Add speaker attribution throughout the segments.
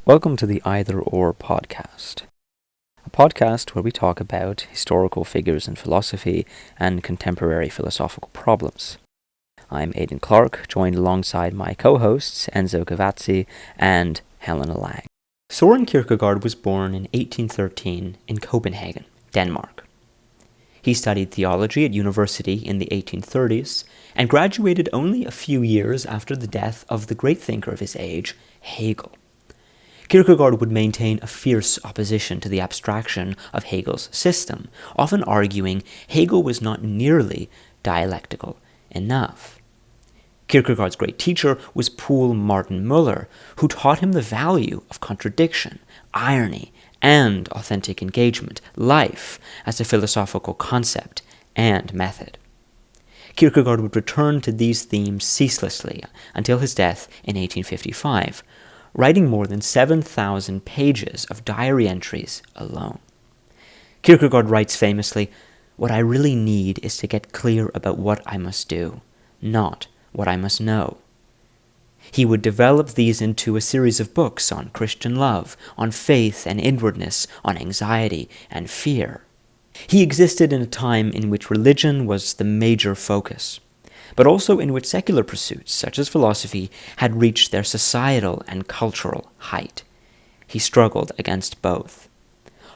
Speaker 1: Welcome to the Either Or podcast, a podcast where we talk about historical figures in philosophy and contemporary philosophical problems. I'm Aidan Clark, joined alongside my co-hosts Enzo Gavazzi and Helena Lang. Søren Kierkegaard was born in 1813 in Copenhagen, Denmark. He studied theology at university in the 1830s and graduated only a few years after the death of the great thinker of his age, Hegel. Kierkegaard would maintain a fierce opposition to the abstraction of Hegel's system, often arguing Hegel was not nearly dialectical enough. Kierkegaard's great teacher was Poul Martin Müller, who taught him the value of contradiction, irony, and authentic engagement, life as a philosophical concept and method. Kierkegaard would return to these themes ceaselessly until his death in 1855, writing more than 7,000 pages of diary entries alone. Kierkegaard writes famously, "What I really need is to get clear about what I must do, not what I must know." He would develop these into a series of books on Christian love, on faith and inwardness, on anxiety and fear. He existed in a time in which religion was the major focus, but also in which secular pursuits, such as philosophy, had reached their societal and cultural height. He struggled against both,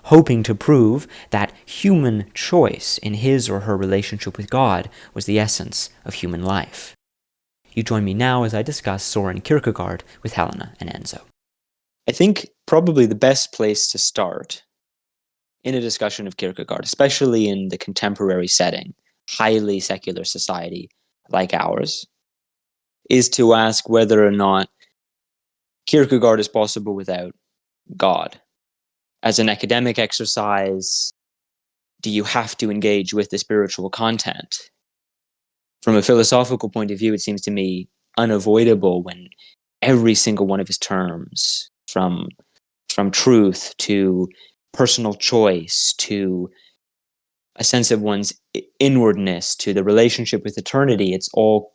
Speaker 1: hoping to prove that human choice in his or her relationship with God was the essence of human life. You join me now as I discuss Søren Kierkegaard with Helena and Enzo. I think probably the best place to start in a discussion of Kierkegaard, especially in the contemporary setting, highly secular society like ours, is to ask whether or not Kierkegaard is possible without God. As an academic exercise, do you have to engage with the spiritual content? From a philosophical point of view, it seems to me unavoidable when every single one of his terms, from truth to personal choice to a sense of one's inwardness to the relationship with eternity, it's all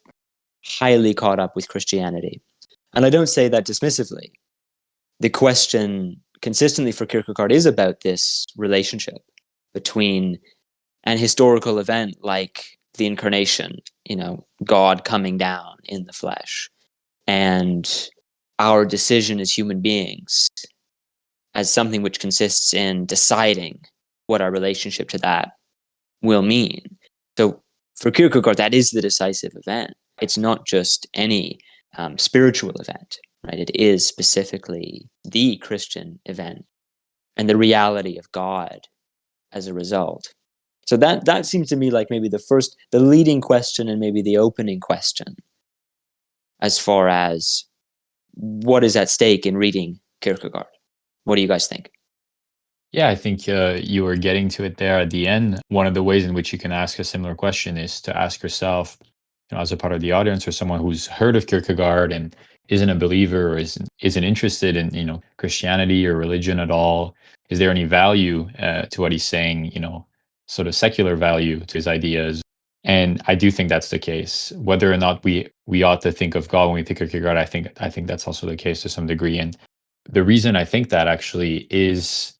Speaker 1: highly caught up with Christianity. And I don't say that dismissively. The question consistently for Kierkegaard is about this relationship between an historical event like the incarnation, God coming down in the flesh, and our decision as human beings as something which consists in deciding what our relationship to that will mean. So for Kierkegaard, that is the decisive event. It's not just any spiritual event, right? It is specifically the Christian event and the reality of God as a result. So that seems to me like maybe the leading question and maybe the opening question as far as what is at stake in reading Kierkegaard. What do you guys think?
Speaker 2: Yeah, I think you were getting to it there at the end. One of the ways in which you can ask a similar question is to ask yourself, as a part of the audience or someone who's heard of Kierkegaard and isn't a believer or isn't interested in Christianity or religion at all, is there any value to what he's saying? Sort of secular value to his ideas. And I do think that's the case. Whether or not we ought to think of God when we think of Kierkegaard, I think that's also the case to some degree. And the reason I think that actually is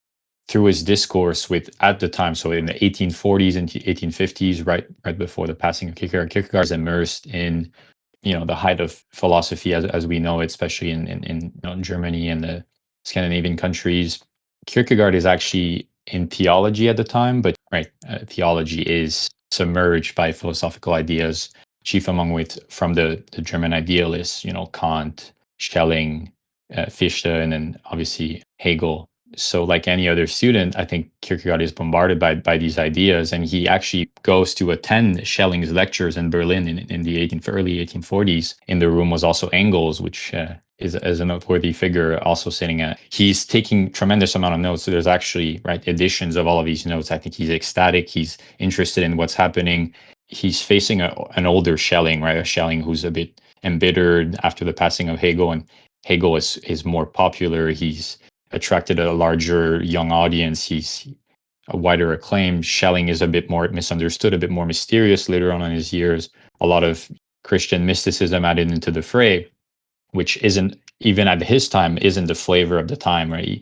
Speaker 2: through his discourse at the time, so in the 1840s and 1850s, right before the passing of Kierkegaard is immersed in, the height of philosophy as we know it, especially in Germany and the Scandinavian countries. Kierkegaard is actually in theology at the time, but theology is submerged by philosophical ideas, chief among from the German idealists, Kant, Schelling, Fichte, and then obviously Hegel. So like any other student, I think Kierkegaard is bombarded by these ideas, and he actually goes to attend Schelling's lectures in Berlin in the early 1840s. In the room was also Engels, which is a noteworthy figure also sitting at. He's taking tremendous amount of notes. So there's actually editions of all of these notes. I think he's ecstatic. He's interested in what's happening. He's facing an older Schelling, right? A Schelling who's a bit embittered after the passing of Hegel, and Hegel is more popular. He's attracted a larger young audience. He's a wider acclaim. Schelling is a bit more misunderstood, a bit more mysterious later on in his years. A lot of Christian mysticism added into the fray, which isn't even at his time, isn't the flavor of the time, right?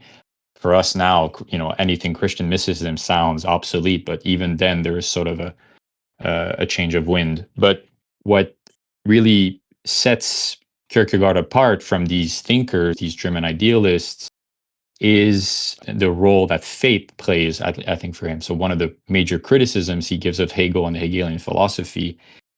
Speaker 2: For us now, anything Christian mysticism sounds obsolete, but even then there is sort of a change of wind. But what really sets Kierkegaard apart from these thinkers, these German idealists, is the role that faith plays, I think, for him. So one of the major criticisms he gives of Hegel and the Hegelian philosophy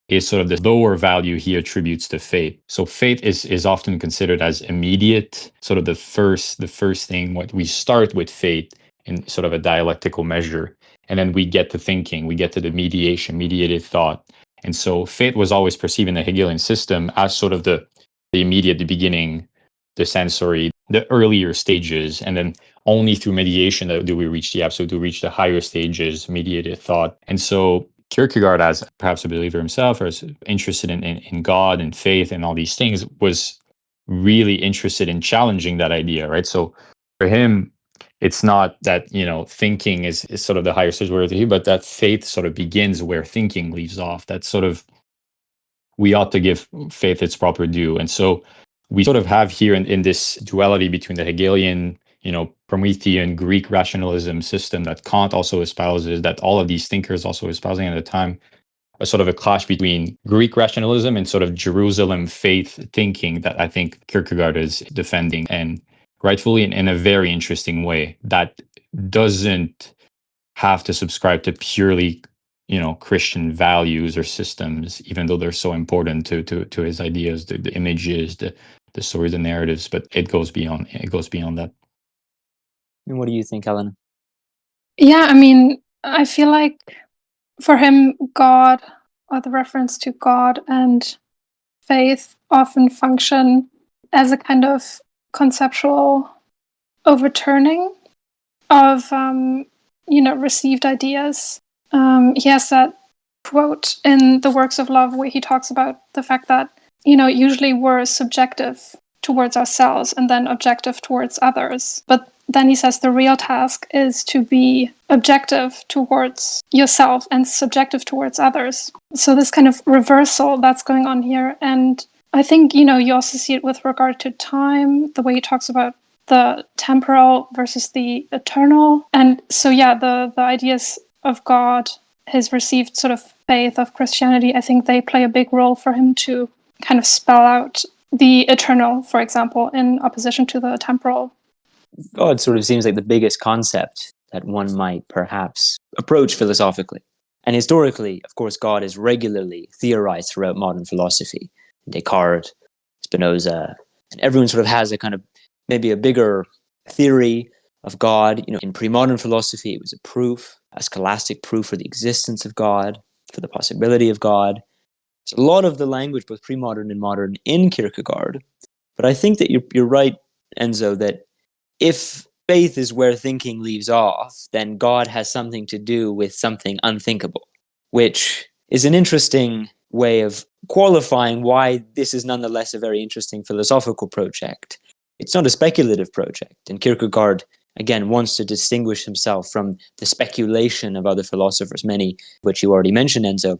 Speaker 2: is sort of the lower value he attributes to faith. So faith is often considered as immediate, sort of the first thing. What we start with faith in sort of a dialectical measure, and then we get to thinking, we get to the mediated thought. And so faith was always perceived in the Hegelian system as sort of the immediate, the beginning, the sensory, the earlier stages, and then only through mediation do we reach the absolute, do we reach the higher stages, mediated thought. And so Kierkegaard, as perhaps a believer himself, or as interested in God and faith and all these things, was really interested in challenging that idea, right? So for him, it's not that, thinking is sort of the higher stage, but that faith sort of begins where thinking leaves off. That's sort of, we ought to give faith its proper due. And so we sort of have here in this duality between the Hegelian, Promethean Greek rationalism system that Kant also espouses, that all of these thinkers also espousing at the time, a sort of a clash between Greek rationalism and sort of Jerusalem faith thinking that I think Kierkegaard is defending, and rightfully in a very interesting way that doesn't have to subscribe to purely Christian values or systems, even though they're so important to his ideas, the images, the stories, the narratives. But it goes beyond that.
Speaker 1: And what do you think, Helena?
Speaker 3: Yeah, I mean, I feel like for him, God, or the reference to God and faith, often function as a kind of conceptual overturning of received ideas. He has that quote in the Works of Love where he talks about the fact that usually we're subjective towards ourselves and then objective towards others, but then he says the real task is to be objective towards yourself and subjective towards others. So this kind of reversal that's going on here. And I think, you also see it with regard to time, the way he talks about the temporal versus the eternal. And so, the ideas of God, his received sort of faith of Christianity, I think they play a big role for him to kind of spell out the eternal, for example, in opposition to the temporal.
Speaker 1: God sort of seems like the biggest concept that one might perhaps approach philosophically. And historically, of course, God is regularly theorized throughout modern philosophy. Descartes, Spinoza, and everyone sort of has a kind of maybe a bigger theory of God. In pre-modern philosophy, it was a scholastic proof for the existence of God, for the possibility of God. It's a lot of the language, both pre-modern and modern, in Kierkegaard. But I think that you're right, Enzo, that if faith is where thinking leaves off, then God has something to do with something unthinkable, which is an interesting way of qualifying why this is nonetheless a very interesting philosophical project. It's not a speculative project, and Kierkegaard, again, wants to distinguish himself from the speculation of other philosophers, many which you already mentioned, Enzo.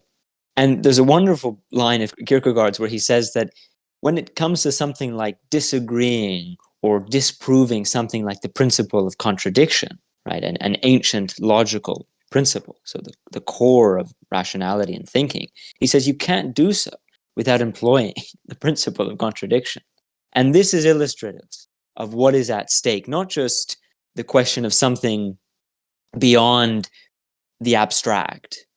Speaker 1: And there's a wonderful line of Kierkegaard's where he says that when it comes to something like disagreeing or disproving something like the principle of contradiction, right, an ancient logical principle, so the core of rationality and thinking, he says you can't do so without employing the principle of contradiction. And this is illustrative of what is at stake, not just the question of something beyond the abstract,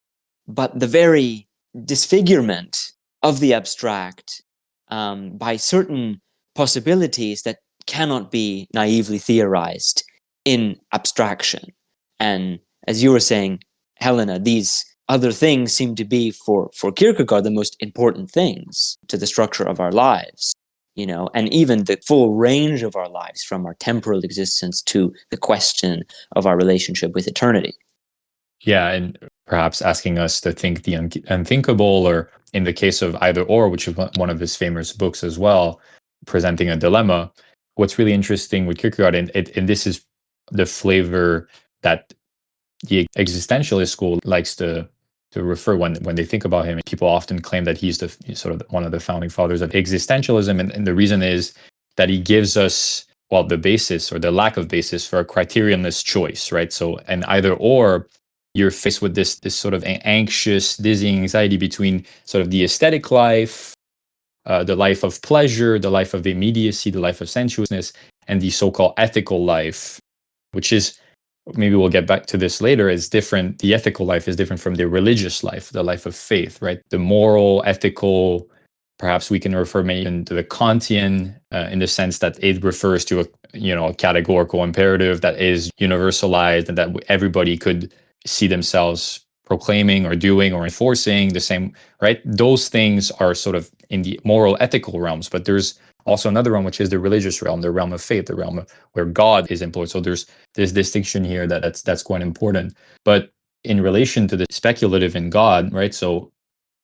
Speaker 1: but the very disfigurement of the abstract by certain possibilities that cannot be naively theorized in abstraction. And as you were saying, Helena, these other things seem to be for Kierkegaard the most important things to the structure of our lives, and even the full range of our lives, from our temporal existence to the question of our relationship with eternity.
Speaker 2: Yeah, and perhaps asking us to think the unthinkable, or in the case of Either Or, which is one of his famous books as well, presenting a dilemma. What's really interesting with Kierkegaard, and this is the flavor that the existentialist school likes to refer when they think about him. People often claim that he's the sort of one of the founding fathers of existentialism, and the reason is that he gives us, well, the basis or the lack of basis for a criterionless choice, right? So an either or, you're faced with this sort of anxious, dizzying anxiety between sort of the aesthetic life, the life of pleasure, the life of immediacy, the life of sensuousness, and the so-called ethical life, which is, maybe we'll get back to this later, is different. The ethical life is different from the religious life, the life of faith, right? The moral, ethical, perhaps we can refer maybe to the Kantian in the sense that it refers to a categorical imperative that is universalized and that everybody could see themselves proclaiming or doing or enforcing the same, right? Those things are sort of in the moral, ethical realms, but there's also another realm, which is the religious realm, the realm of faith, the realm of where God is employed. So there's this distinction here that's quite important. But in relation to the speculative in God, right? So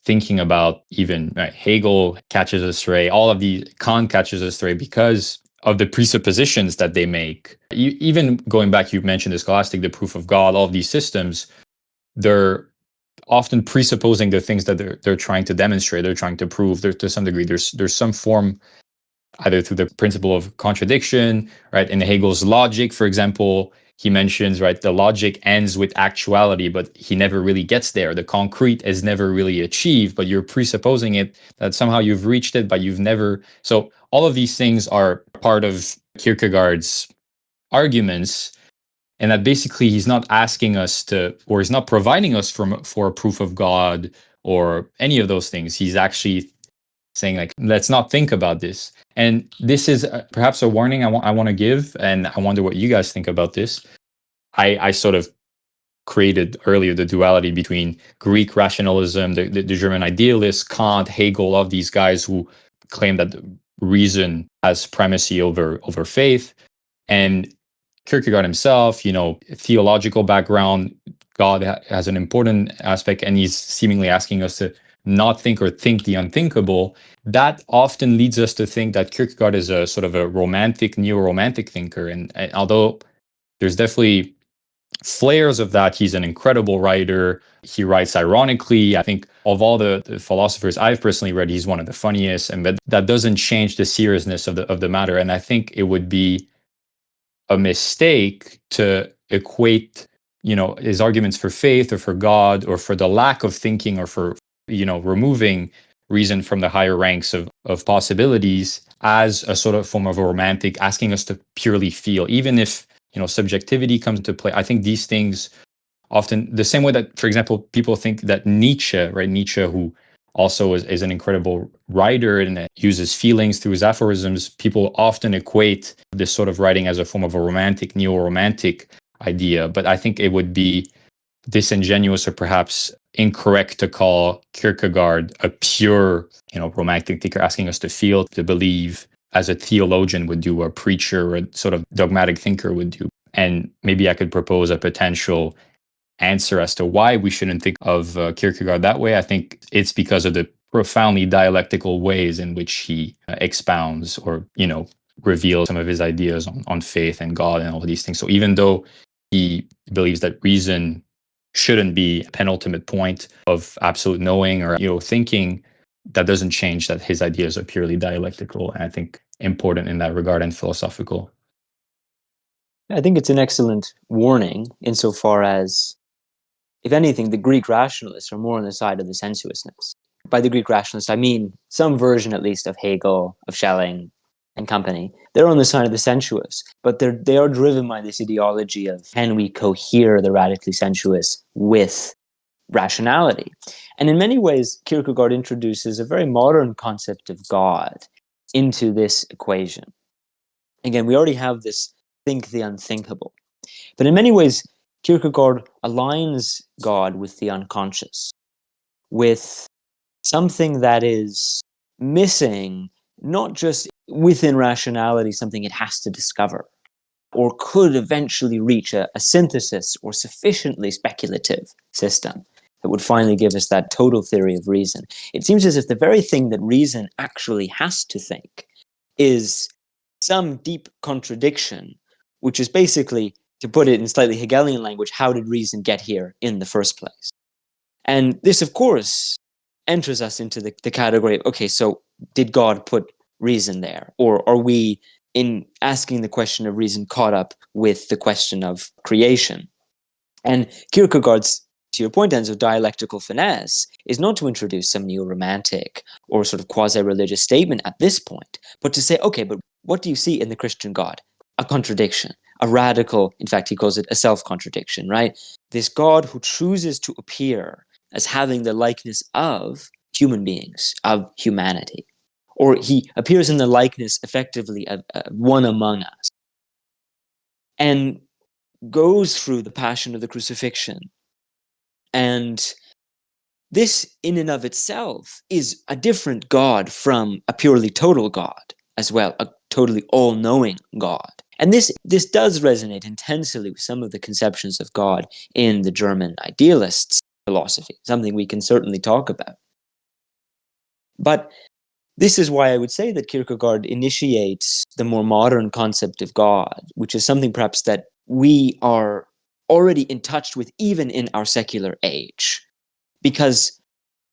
Speaker 2: thinking about even Hegel catches us astray, all of the Kant catches us astray because of the presuppositions that they make. Even going back, you mentioned the scholastic, the proof of God, all of these systems, they're often presupposing the things that they're trying to demonstrate, they're trying to prove. To some degree, there's some form, either through the principle of contradiction, right? In Hegel's logic, for example, he mentions, right, the logic ends with actuality, but he never really gets there. The concrete is never really achieved, but you're presupposing it, that somehow you've reached it, but you've never. So all of these things are part of Kierkegaard's arguments, and that basically he's not asking us to, or he's not providing us for a proof of God or any of those things. He's actually saying, like, let's not think about this. And this is perhaps a warning I want to give, and I wonder what you guys think about this. I sort of created earlier the duality between Greek rationalism, the German idealists, Kant, Hegel, all of these guys who claim that reason has primacy over faith, and Kierkegaard himself, theological background, God has an important aspect, and he's seemingly asking us to not think or think the unthinkable. That often leads us to think that Kierkegaard is a sort of a romantic, neo-romantic thinker. And although there's definitely flares of that, he's an incredible writer. He writes ironically. I think of all the philosophers I've personally read, he's one of the funniest, but that doesn't change the seriousness of the matter. And I think it would be a mistake to equate, his arguments for faith or for God or for the lack of thinking or for, removing reason from the higher ranks of possibilities as a sort of form of a romantic, asking us to purely feel, even if, subjectivity comes into play. I think these things often, the same way that, for example, people think that Nietzsche, who also is an incredible writer and uses feelings through his aphorisms, people often equate this sort of writing as a form of a romantic, neo-romantic idea. But I think it would be disingenuous or perhaps incorrect to call Kierkegaard a pure, romantic thinker, asking us to feel, to believe, as a theologian would do, or a preacher, or a sort of dogmatic thinker would do. And maybe I could propose a potential answer as to why we shouldn't think of Kierkegaard that way. I think it's because of the profoundly dialectical ways in which he expounds or, reveals some of his ideas on faith and God and all of these things. So even though he believes that reason shouldn't be a penultimate point of absolute knowing or, thinking, that doesn't change that his ideas are purely dialectical, and I think important in that regard and philosophical.
Speaker 1: I think it's an excellent warning insofar as, if anything, the Greek rationalists are more on the side of the sensuousness. By the Greek rationalists, I mean some version, at least, of Hegel, of Schelling, and company. They're on the side of the sensuous, but they are driven by this ideology of, can we cohere the radically sensuous with rationality? And in many ways, Kierkegaard introduces a very modern concept of God into this equation. Again, we already have this think the unthinkable. But in many ways, Kierkegaard aligns God with the unconscious, with something that is missing, not just within rationality, something it has to discover, or could eventually reach a synthesis or sufficiently speculative system that would finally give us that total theory of reason. It seems as if the very thing that reason actually has to think is some deep contradiction, which is basically, to put it in slightly Hegelian language, how did reason get here in the first place? And this, of course, enters us into the category of, okay, so did God put reason there? Or are we, in asking the question of reason, caught up with the question of creation? And Kierkegaard's, to your point, Enzo, dialectical finesse is not to introduce some neo-romantic or sort of quasi-religious statement at this point, but to say, okay, but what do you see in the Christian God? A contradiction, a radical, in fact, he calls it a self-contradiction, right? This God who chooses to appear as having the likeness of human beings, of humanity. Or he appears in the likeness, effectively, of one among us. And goes through the passion of the crucifixion. And this, in and of itself, is a different God from a purely total God as well, a totally all-knowing God. And this does resonate intensely with some of the conceptions of God in the German idealists' philosophy, something we can certainly talk about. But this is why I would say that Kierkegaard initiates the more modern concept of God, which is something perhaps that we are already in touch with even in our secular age. Because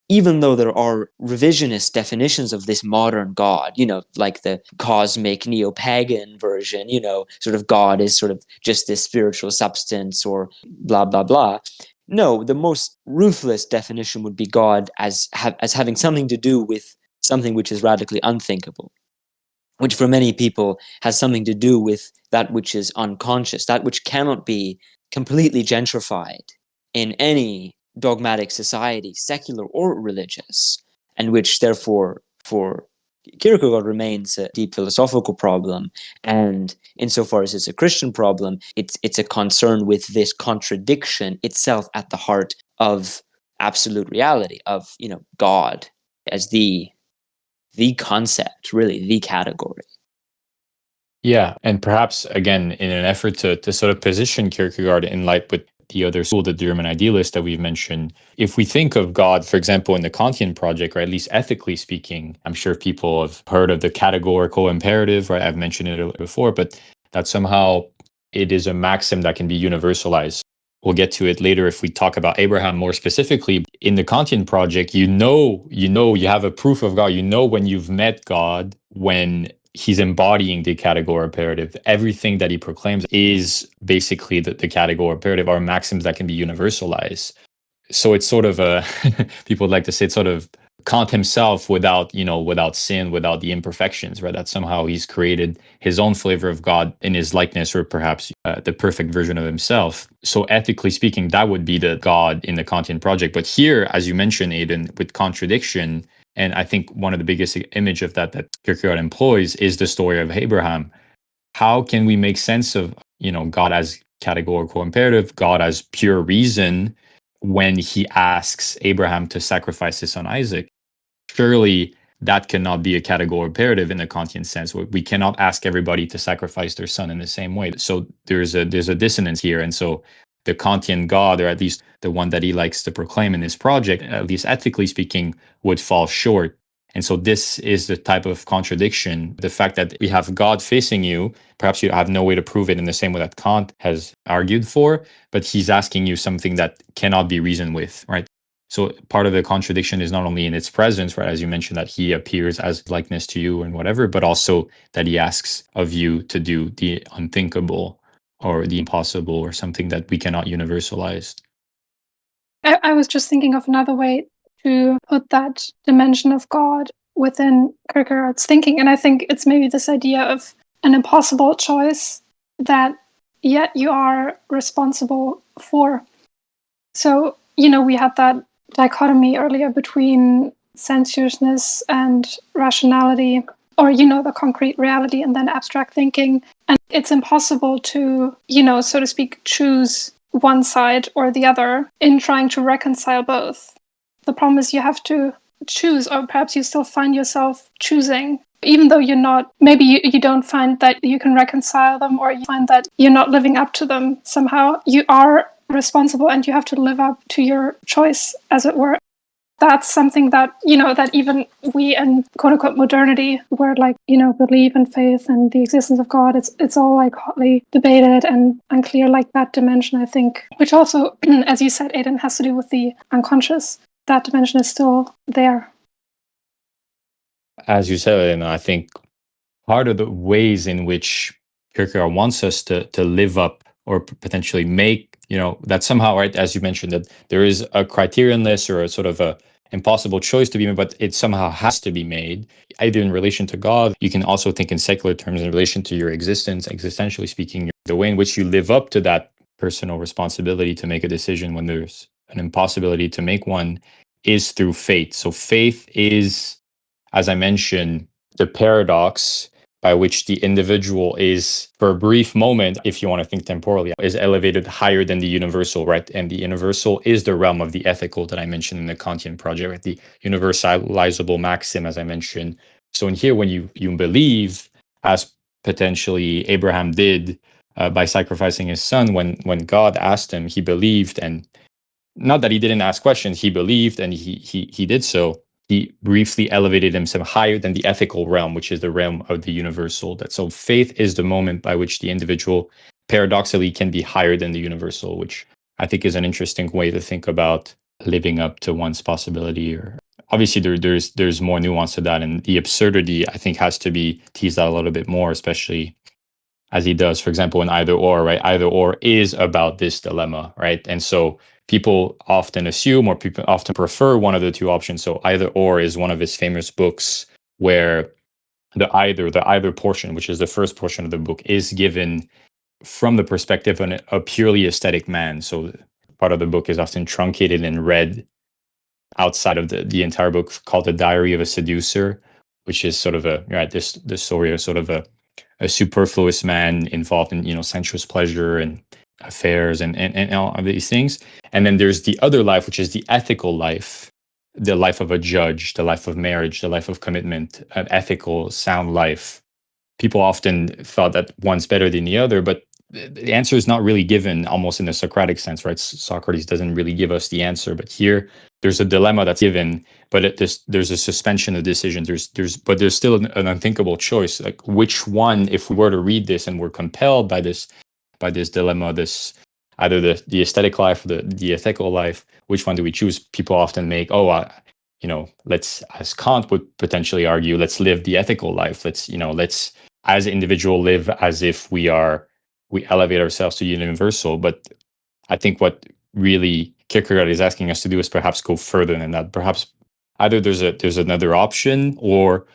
Speaker 1: even though there are revisionist definitions of this modern God, like the cosmic neo-pagan version, sort of God is sort of just this spiritual substance or blah, blah, blah. No, the most ruthless definition would be God as having something to do with something which is radically unthinkable, which for many people has something to do with that which is unconscious, that which cannot be completely gentrified in any dogmatic society, secular or religious, and which therefore for Kierkegaard remains a deep philosophical problem. And insofar as it's a Christian problem, it's a concern with this contradiction itself at the heart of absolute reality, of God as the concept, really the category.
Speaker 2: Yeah, and perhaps again, in an effort to sort of position Kierkegaard in light with the other school, the German idealist that we've mentioned, if we think of God, for example, in the Kantian project, or at least ethically speaking, I'm sure people have heard of the categorical imperative, right? I've mentioned it before, but that somehow it is a maxim that can be universalized. We'll get to it later if we talk about Abraham more specifically. In the Kantian project, you have a proof of God. You know when you've met God, when he's embodying the categorical imperative. Everything that he proclaims is basically the categorical imperative, are maxims that can be universalized. So it's sort of people would like to say it's sort of Kant himself without sin, without the imperfections, right? That somehow he's created his own flavor of God in his likeness, or perhaps the perfect version of himself. So ethically speaking, that would be the God in the Kantian project. But here, as you mentioned, Aidan, with contradiction, and I think one of the biggest image of that Kierkegaard employs is the story of Abraham. How can we make sense of, God as categorical imperative, God as pure reason, when he asks Abraham to sacrifice his son Isaac? Surely that cannot be a categorical imperative in the Kantian sense. We cannot ask everybody to sacrifice their son in the same way. So there's a dissonance here. And so the Kantian God, or at least the one that he likes to proclaim in this project, at least ethically speaking, would fall short. And so this is the type of contradiction, the fact that we have God facing you. Perhaps you have no way to prove it in the same way that Kant has argued for, but he's asking you something that cannot be reasoned with, right? So part of the contradiction is not only in its presence, right, as you mentioned, that he appears as likeness to you and whatever, but also that he asks of you to do the unthinkable or the impossible, or something that we cannot universalize.
Speaker 3: I was just thinking of another way to put that dimension of God within Kierkegaard's thinking. And I think it's maybe this idea of an impossible choice that yet you are responsible for. So, we had that dichotomy earlier between sensuousness and rationality, or, the concrete reality and then abstract thinking. And it's impossible to, so to speak, choose one side or the other in trying to reconcile both. The problem is you have to choose, or perhaps you still find yourself choosing, even though you're not, maybe you don't find that you can reconcile them, or you find that you're not living up to them somehow. You are responsible and you have to live up to your choice, as it were. That's something that, that even we in quote unquote modernity, where belief and faith and the existence of God, it's all hotly debated and unclear, that dimension, I think, which also, as you said, Aidan, has to do with the unconscious. That dimension is still there.
Speaker 2: as you said, and I think part of the ways in which Kierkegaard wants us to live up or potentially make, that somehow, right, as you mentioned, that there is a criterion list or a sort of a impossible choice to be made, but it somehow has to be made, either in relation to God. You can also think in secular terms in relation to your existence, existentially speaking, the way in which you live up to that personal responsibility to make a decision when there's an impossibility to make one is through faith. So faith is, as I mentioned, the paradox by which the individual is, for a brief moment, if you want to think temporally, is elevated higher than the universal, right? And the universal is the realm of the ethical that I mentioned in the Kantian project, right? The universalizable maxim, as I mentioned. So in here, when you believe, as potentially Abraham did by sacrificing his son, when God asked him, he believed, and not that he didn't ask questions, he believed and he did so. He briefly elevated himself higher than the ethical realm, which is the realm of the universal. That so faith is the moment by which the individual paradoxically can be higher than the universal, which I think is an interesting way to think about living up to one's possibility. Or obviously there's more nuance to that, and the absurdity I think has to be teased out a little bit more, especially as he does, for example, in either or, right? Either or is about this dilemma, right? And so people often assume or people often prefer one of the two options. So either or is one of his famous books where the either portion, which is the first portion of the book, is given from the perspective of a purely aesthetic man. So part of the book is often truncated and read outside of the entire book, called The Diary of a Seducer, which is sort of the story of sort of a superfluous man involved in sensuous pleasure and affairs and all of these things. And then there's the other life, which is the ethical life, the life of a judge, the life of marriage, the life of commitment, an ethical, sound life. People often thought that one's better than the other, but the answer is not really given, almost in a Socratic sense, right? Socrates doesn't really give us the answer, but here there's a dilemma that's given, but there's a suspension of decision. But there's still an unthinkable choice. Like, which one, if we were to read this and we're compelled by this dilemma, this either the aesthetic life or the ethical life, which one do we choose? People often make, let's, as Kant would potentially argue, let's live the ethical life. Let's as an individual live as if we elevate ourselves to universal. But I think what really Kierkegaard is asking us to do is perhaps go further than that. Perhaps either there's another option, or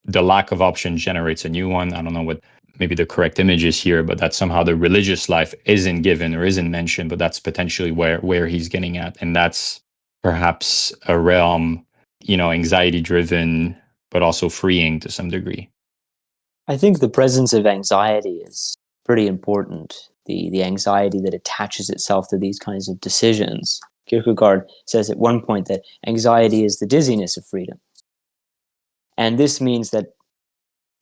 Speaker 2: the lack of option generates a new one. I don't know what maybe the correct image is here, but that somehow the religious life isn't given or isn't mentioned, but that's potentially where he's getting at. And that's perhaps a realm, anxiety driven, but also freeing to some degree.
Speaker 1: I think the presence of anxiety is pretty important. The anxiety that attaches itself to these kinds of decisions. Kierkegaard says at one point that anxiety is the dizziness of freedom. And this means that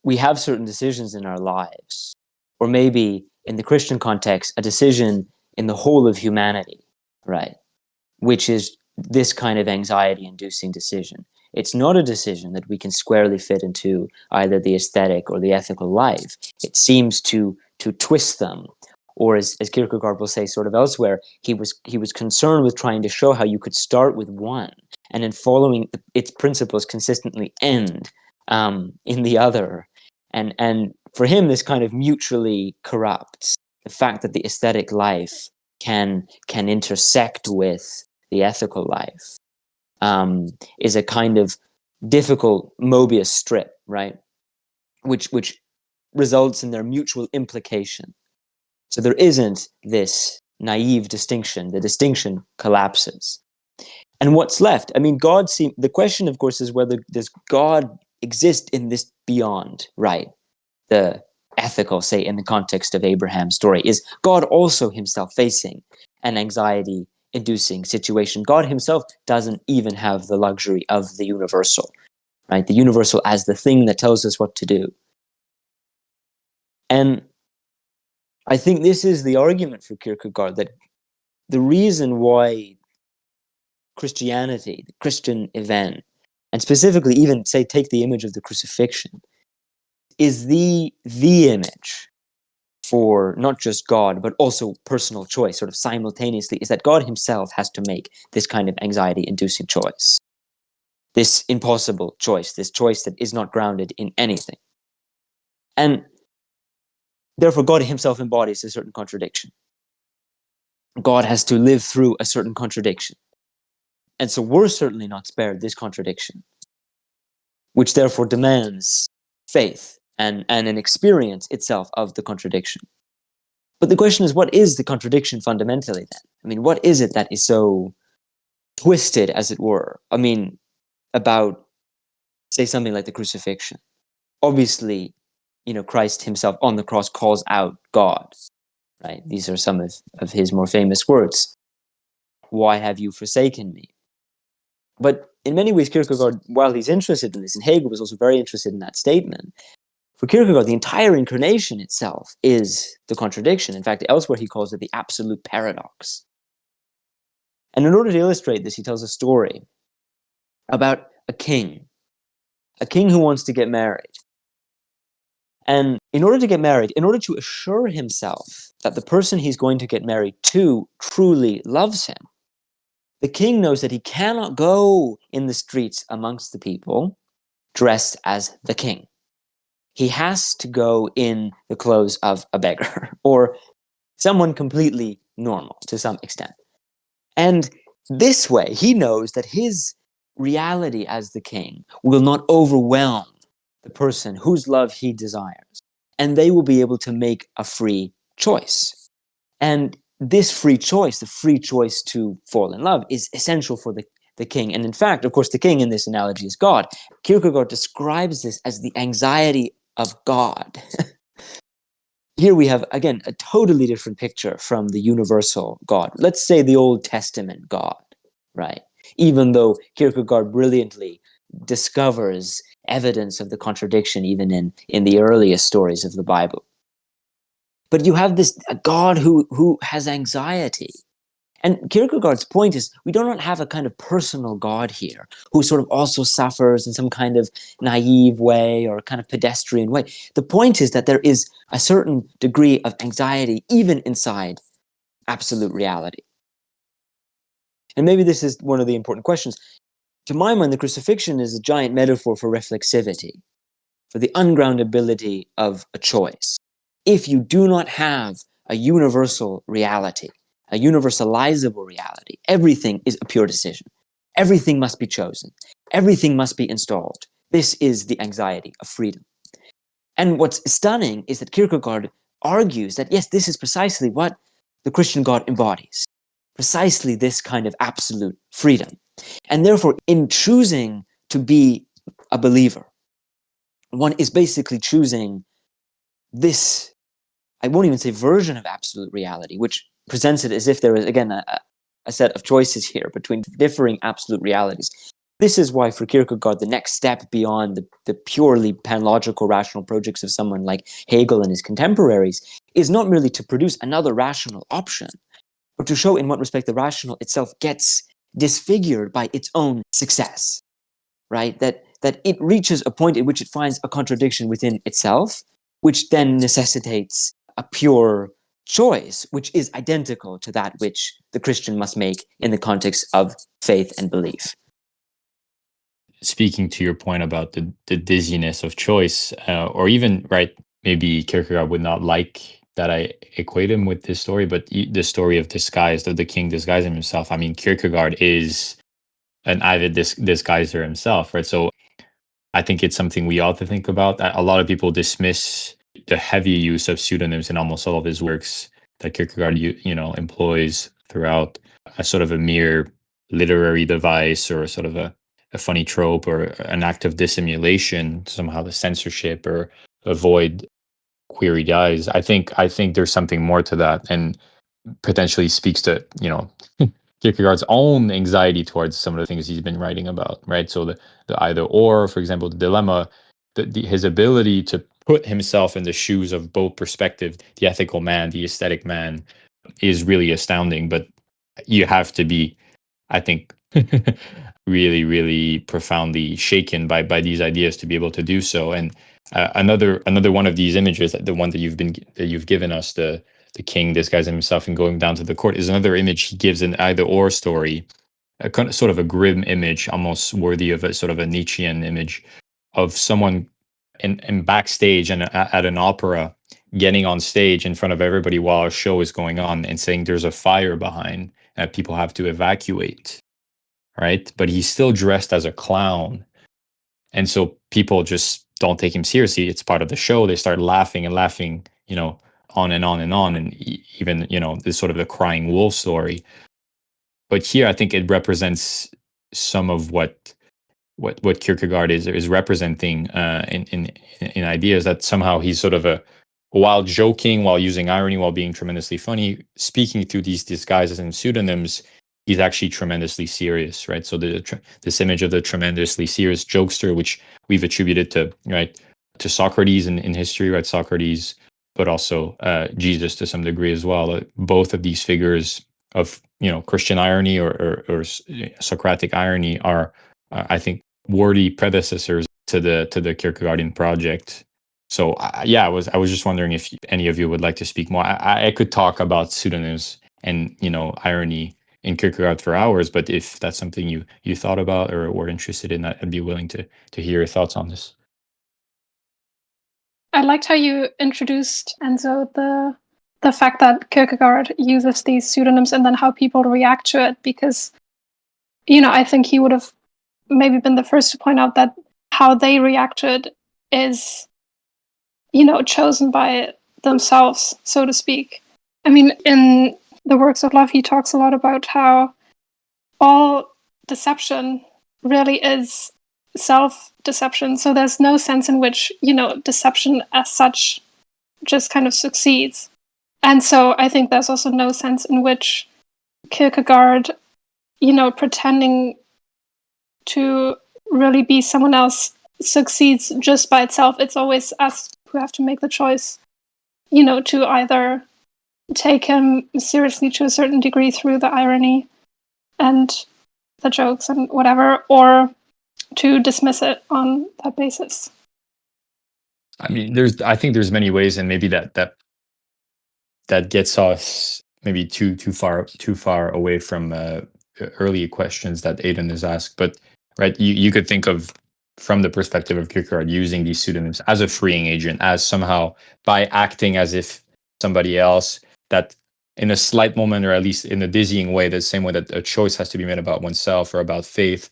Speaker 1: we have certain decisions in our lives, or maybe in the Christian context, a decision in the whole of humanity, right? Which is this kind of anxiety-inducing decision. It's not a decision that we can squarely fit into either the aesthetic or the ethical life. It seems to twist them. Or as Kierkegaard will say sort of elsewhere, he was concerned with trying to show how you could start with one and in following its principles consistently end in the other. And for him, this kind of mutually corrupts the fact that the aesthetic life can intersect with the ethical life is a kind of difficult Mobius strip, right? Which results in their mutual implication. So there isn't this naive distinction. The distinction collapses. And what's left? I mean, the question, of course, is whether does God exist in this beyond, right? The ethical, say, in the context of Abraham's story, is God also himself facing an anxiety-inducing situation? God himself doesn't even have the luxury of the universal, right? The universal as the thing that tells us what to do. And I think this is the argument for Kierkegaard, that the reason why Christianity, the Christian event, and specifically even, say, take the image of the crucifixion, is the image for not just God, but also personal choice, sort of simultaneously, is that God himself has to make this kind of anxiety-inducing choice. this impossible choice, this choice that is not grounded in anything. And therefore, God himself embodies a certain contradiction. God has to live through a certain contradiction. And so we're certainly not spared this contradiction, which therefore demands faith and an experience itself of the contradiction. But the question is, what is the contradiction fundamentally then? I mean, what is it that is so twisted, as it were? I mean, about, say, something like the crucifixion. Obviously, Christ himself on the cross calls out God, right? These are some of his more famous words. Why have you forsaken me? But in many ways, Kierkegaard, while he's interested in this, and Hegel was also very interested in that statement, for Kierkegaard, the entire incarnation itself is the contradiction. In fact, elsewhere he calls it the absolute paradox. And in order to illustrate this, he tells a story about a king who wants to get married. And in order to get married, in order to assure himself that the person he's going to get married to truly loves him, the king knows that he cannot go in the streets amongst the people dressed as the king. He has to go in the clothes of a beggar or someone completely normal to some extent. And this way, he knows that his reality as the king will not overwhelm the person whose love he desires, and they will be able to make a free choice. And this free choice, the free choice to fall in love, is essential for the king. And in fact, of course, the king in this analogy is God. Kierkegaard describes this as the anxiety of God. Here we have, again, a totally different picture from the universal God. Let's say the Old Testament God, right? Even though Kierkegaard brilliantly discovers evidence of the contradiction even in the earliest stories of the Bible. But you have a God who has anxiety. And Kierkegaard's point is, we do not have a kind of personal God here who sort of also suffers in some kind of naive way or kind of pedestrian way. The point is that there is a certain degree of anxiety even inside absolute reality. And maybe this is one of the important questions. To my mind, the crucifixion is a giant metaphor for reflexivity, for the ungroundability of a choice. If you do not have a universal reality, a universalizable reality, everything is a pure decision. Everything must be chosen. Everything must be installed. This is the anxiety of freedom. And what's stunning is that Kierkegaard argues that, yes, this is precisely what the Christian God embodies. Precisely this kind of absolute freedom. And therefore, in choosing to be a believer, one is basically choosing this, I won't even say version of absolute reality, which presents it as if there is, again, a set of choices here between differing absolute realities. This is why, for Kierkegaard, the next step beyond the purely panlogical rational projects of someone like Hegel and his contemporaries is not merely to produce another rational option, but to show in what respect the rational itself gets disfigured by its own success, right? That it reaches a point at which it finds a contradiction within itself, which then necessitates a pure choice, which is identical to that which the Christian must make in the context of faith and belief.
Speaker 2: Speaking to your point about the dizziness of choice, or even, right, maybe Kierkegaard would not like that I equate him with this story, but the story of disguise, of the king disguising himself. I mean, Kierkegaard is an avid disguiser himself, right? So I think it's something we ought to think about. A lot of people dismiss the heavy use of pseudonyms in almost all of his works that Kierkegaard, employs throughout, as sort of a mere literary device or sort of a funny trope or an act of dissimulation, somehow the censorship or avoid queried eyes. I think there's something more to that, and potentially speaks to Kierkegaard's own anxiety towards some of the things he's been writing about, right? So the either or, for example, the dilemma, his ability to put himself in the shoes of both perspective, the ethical man, the aesthetic man, is really astounding. But you have to be, I think, really, really profoundly shaken by these ideas to be able to do so. And another one of these images, the one that you've given us, the king disguising himself and going down to the court, is another image he gives in either or story, sort of a grim image, almost worthy of a sort of a Nietzschean image of someone in backstage and at an opera getting on stage in front of everybody while a show is going on and saying there's a fire behind that people have to evacuate, right? But he's still dressed as a clown. And so people just don't take him seriously. It's part of the show. They start laughing and laughing, on and on and on. And even, this sort of the crying wolf story. But here, I think it represents some of what Kierkegaard is representing in ideas, that somehow he's sort of while joking, while using irony, while being tremendously funny, speaking through these disguises and pseudonyms, he's actually tremendously serious, right? So this image of the tremendously serious jokester, which we've attributed to Socrates in history, right? Socrates, but also Jesus to some degree as well. Both of these figures of Christian irony or Socratic irony are, I think, worthy predecessors to the Kierkegaardian project. So I was just wondering if any of you would like to speak more. I could talk about pseudonyms and irony in Kierkegaard for hours, but if that's something you thought about or were interested in, I'd be willing to hear your thoughts on this.
Speaker 3: I liked how you introduced, Enzo, the fact that Kierkegaard uses these pseudonyms and then how people react to it, because I think he would have maybe been the first to point out that how they reacted is chosen by themselves, so to speak. I mean, in the works of love, he talks a lot about how all deception really is self-deception. So there's no sense in which, deception as such just kind of succeeds. And so I think there's also no sense in which Kierkegaard, pretending to really be someone else succeeds just by itself. It's always us who have to make the choice, to either take him seriously to a certain degree through the irony and the jokes and whatever, or to dismiss it on that basis.
Speaker 2: I mean, I think there's many ways, and maybe that gets us maybe too far away from early questions that Aidan has asked. But right, you could think of, from the perspective of Kierkegaard, using these pseudonyms as a freeing agent, as somehow by acting as if somebody else, that in a slight moment, or at least in a dizzying way, the same way that a choice has to be made about oneself or about faith,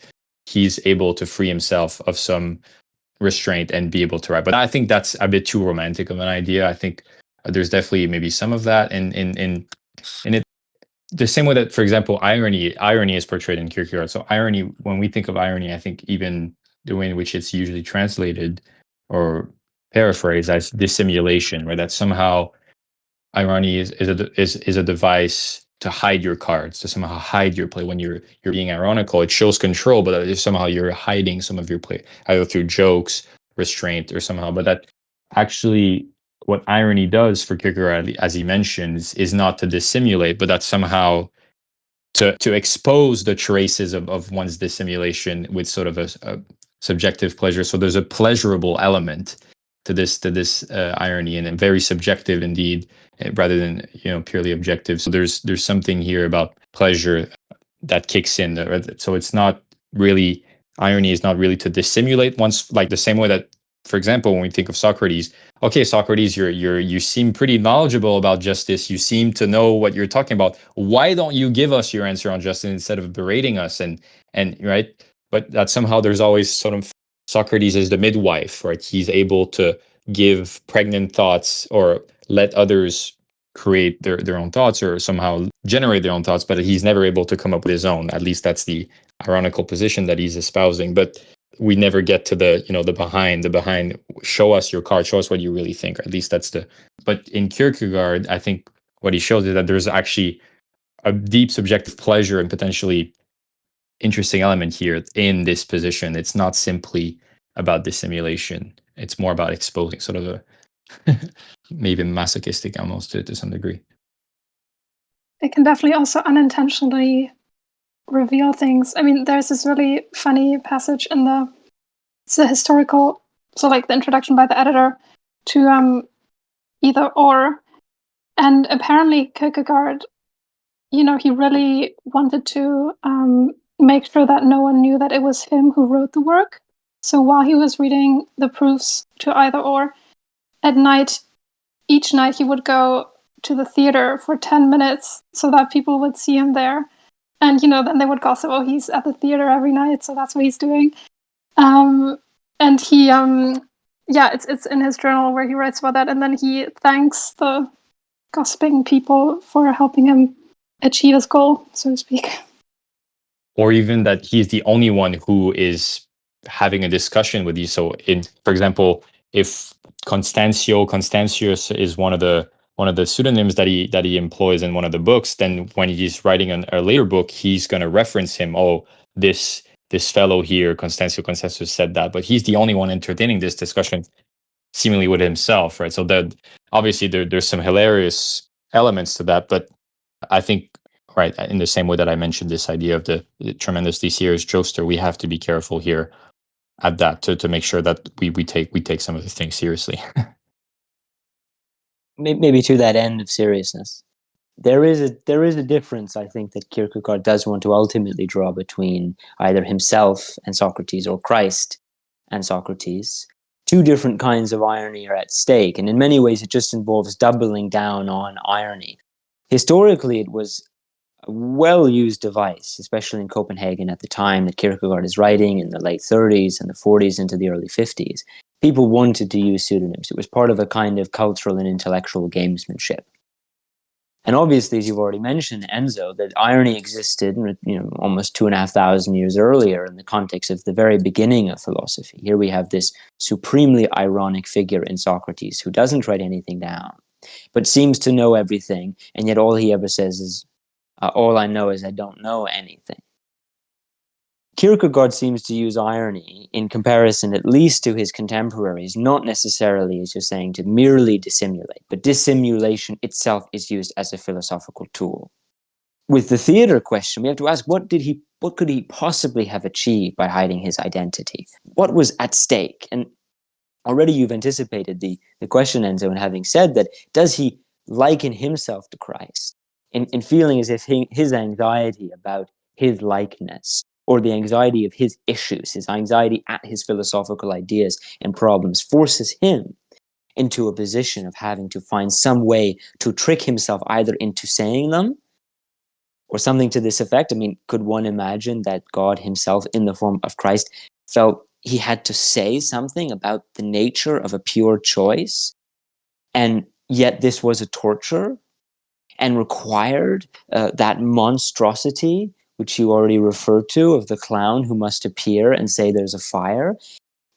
Speaker 2: he's able to free himself of some restraint and be able to write. But I think that's a bit too romantic of an idea. I think there's definitely maybe some of that in it, the same way that, for example, irony is portrayed in Kierkegaard. So irony, when we think of irony, I think even the way in which it's usually translated or paraphrased as dissimulation, right? That somehow irony is a device to hide your cards, to somehow hide your play. When you're being ironical, it shows control, but somehow you're hiding some of your play, either through jokes, restraint, or somehow. But that actually, what irony does for Kierkegaard, as he mentions, is not to dissimulate, but that's somehow to expose the traces of one's dissimulation with sort of a subjective pleasure. So there's a pleasurable element to this irony, and very subjective indeed, rather than purely objective. So there's something here about pleasure that kicks in. So it's not really, irony is not really to dissimulate one's, like the same way that, for example, when we think of Socrates, okay, Socrates, you seem pretty knowledgeable about justice. You seem to know what you're talking about. Why don't you give us your answer on justice instead of berating us? And right, but that somehow there's always sort of Socrates is the midwife, right? He's able to give pregnant thoughts or let others create their own thoughts or somehow generate their own thoughts, but he's never able to come up with his own. At least that's the ironical position that he's espousing. But we never get to the the behind. Show us your card. Show us what you really think. Or at least that's the. But in Kierkegaard, I think what he shows is that there's actually a deep subjective pleasure and potentially interesting element here in this position. It's not simply about dissimulation. It's more about exposing sort of a maybe masochistic almost to some degree.
Speaker 3: It can definitely also unintentionally reveal things. I mean, there's this really funny passage in the historical, so like the introduction by the editor to Either Or, and apparently Kierkegaard, he really wanted to make sure that no one knew that it was him who wrote the work. So while he was reading the proofs to either or, at night, each night he would go to the theater for 10 minutes so that people would see him there. And, then they would gossip, oh, he's at the theater every night, so that's what he's doing. And he, it's in his journal where he writes about that. And then he thanks the gossiping people for helping him achieve his goal, so to speak.
Speaker 2: Or even that he's the only one who is having a discussion with you. So, for example, if Constantius is one of the pseudonyms that he employs in one of the books, then when he's writing a later book, he's going to reference him. Oh, this fellow here, Constantius said that, but he's the only one entertaining this discussion, seemingly with himself, right? So that obviously there's some hilarious elements to that, but I think, right, in the same way that I mentioned this idea of the tremendously serious jokester, we have to be careful here at that to make sure that we take some of the things seriously.
Speaker 1: Maybe to that end of seriousness, there is a difference, I think, that Kierkegaard does want to ultimately draw between either himself and Socrates or Christ and Socrates. Two different kinds of irony are at stake, and in many ways it just involves doubling down on irony. Historically, it was a well-used device, especially in Copenhagen at the time that Kierkegaard is writing in the late 30s and the 40s into the early 50s. People wanted to use pseudonyms. It was part of a kind of cultural and intellectual gamesmanship. And obviously, as you've already mentioned, Enzo, that irony existed, almost 2,500 years earlier in the context of the very beginning of philosophy. Here we have this supremely ironic figure in Socrates who doesn't write anything down, but seems to know everything, and yet all he ever says is, all I know is I don't know anything. Kierkegaard seems to use irony in comparison, at least to his contemporaries, not necessarily, as you're saying, to merely dissimulate, but dissimulation itself is used as a philosophical tool. With the theater question, we have to ask, what could he possibly have achieved by hiding his identity? What was at stake? And already you've anticipated the question, Enzo, in having said that, does he liken himself to Christ in feeling as if his anxiety about his likeness, or the anxiety of his issues, his anxiety at his philosophical ideas and problems, forces him into a position of having to find some way to trick himself either into saying them or something to this effect? I mean, could one imagine that God himself, in the form of Christ, felt he had to say something about the nature of a pure choice, and yet this was a torture and required that monstrosity which you already referred to, of the clown who must appear and say there's a fire?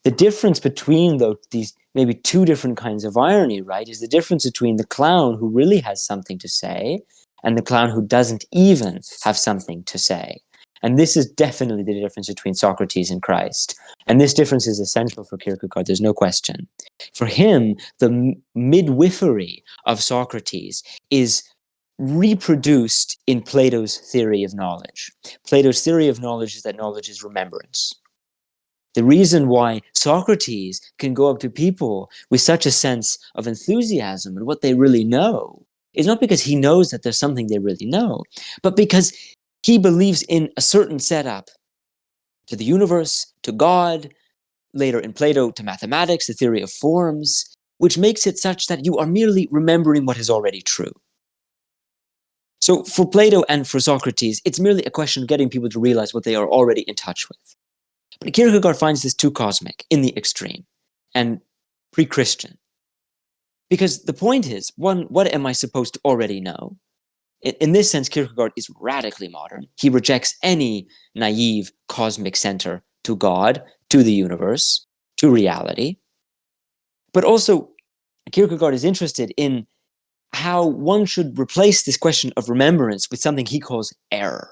Speaker 1: The difference between these maybe two different kinds of irony, right, is the difference between the clown who really has something to say and the clown who doesn't even have something to say. And this is definitely the difference between Socrates and Christ. And this difference is essential for Kierkegaard, there's no question. For him, the midwifery of Socrates is reproduced in Plato's theory of knowledge. Plato's theory of knowledge is that knowledge is remembrance. The reason why Socrates can go up to people with such a sense of enthusiasm and what they really know is not because he knows that there's something they really know, but because he believes in a certain setup to the universe, to God, later in Plato to mathematics, the theory of forms, which makes it such that you are merely remembering what is already true. So for Plato and for Socrates, it's merely a question of getting people to realize what they are already in touch with. But Kierkegaard finds this too cosmic, in the extreme, and pre-Christian. Because the point is, one, what am I supposed to already know? In this sense, Kierkegaard is radically modern. He rejects any naive cosmic center to God, to the universe, to reality. But also, Kierkegaard is interested in how one should replace this question of remembrance with something he calls error.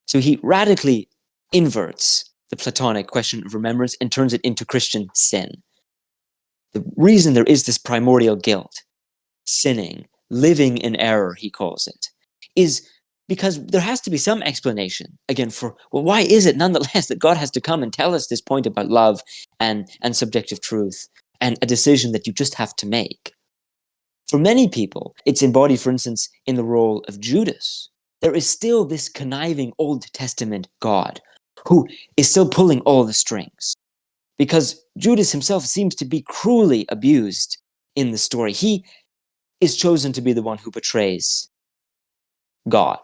Speaker 1: So he radically inverts the Platonic question of remembrance and turns it into Christian sin. The reason there is this primordial guilt, sinning, living in error, he calls it, is because there has to be some explanation, again, for, well, why is it nonetheless that God has to come and tell us this point about love and subjective truth and a decision that you just have to make? For many people, it's embodied, for instance, in the role of Judas. there is still this conniving Old Testament God who is still pulling all the strings. Because Judas himself seems to be cruelly abused in the story. He is chosen to be the one who betrays God.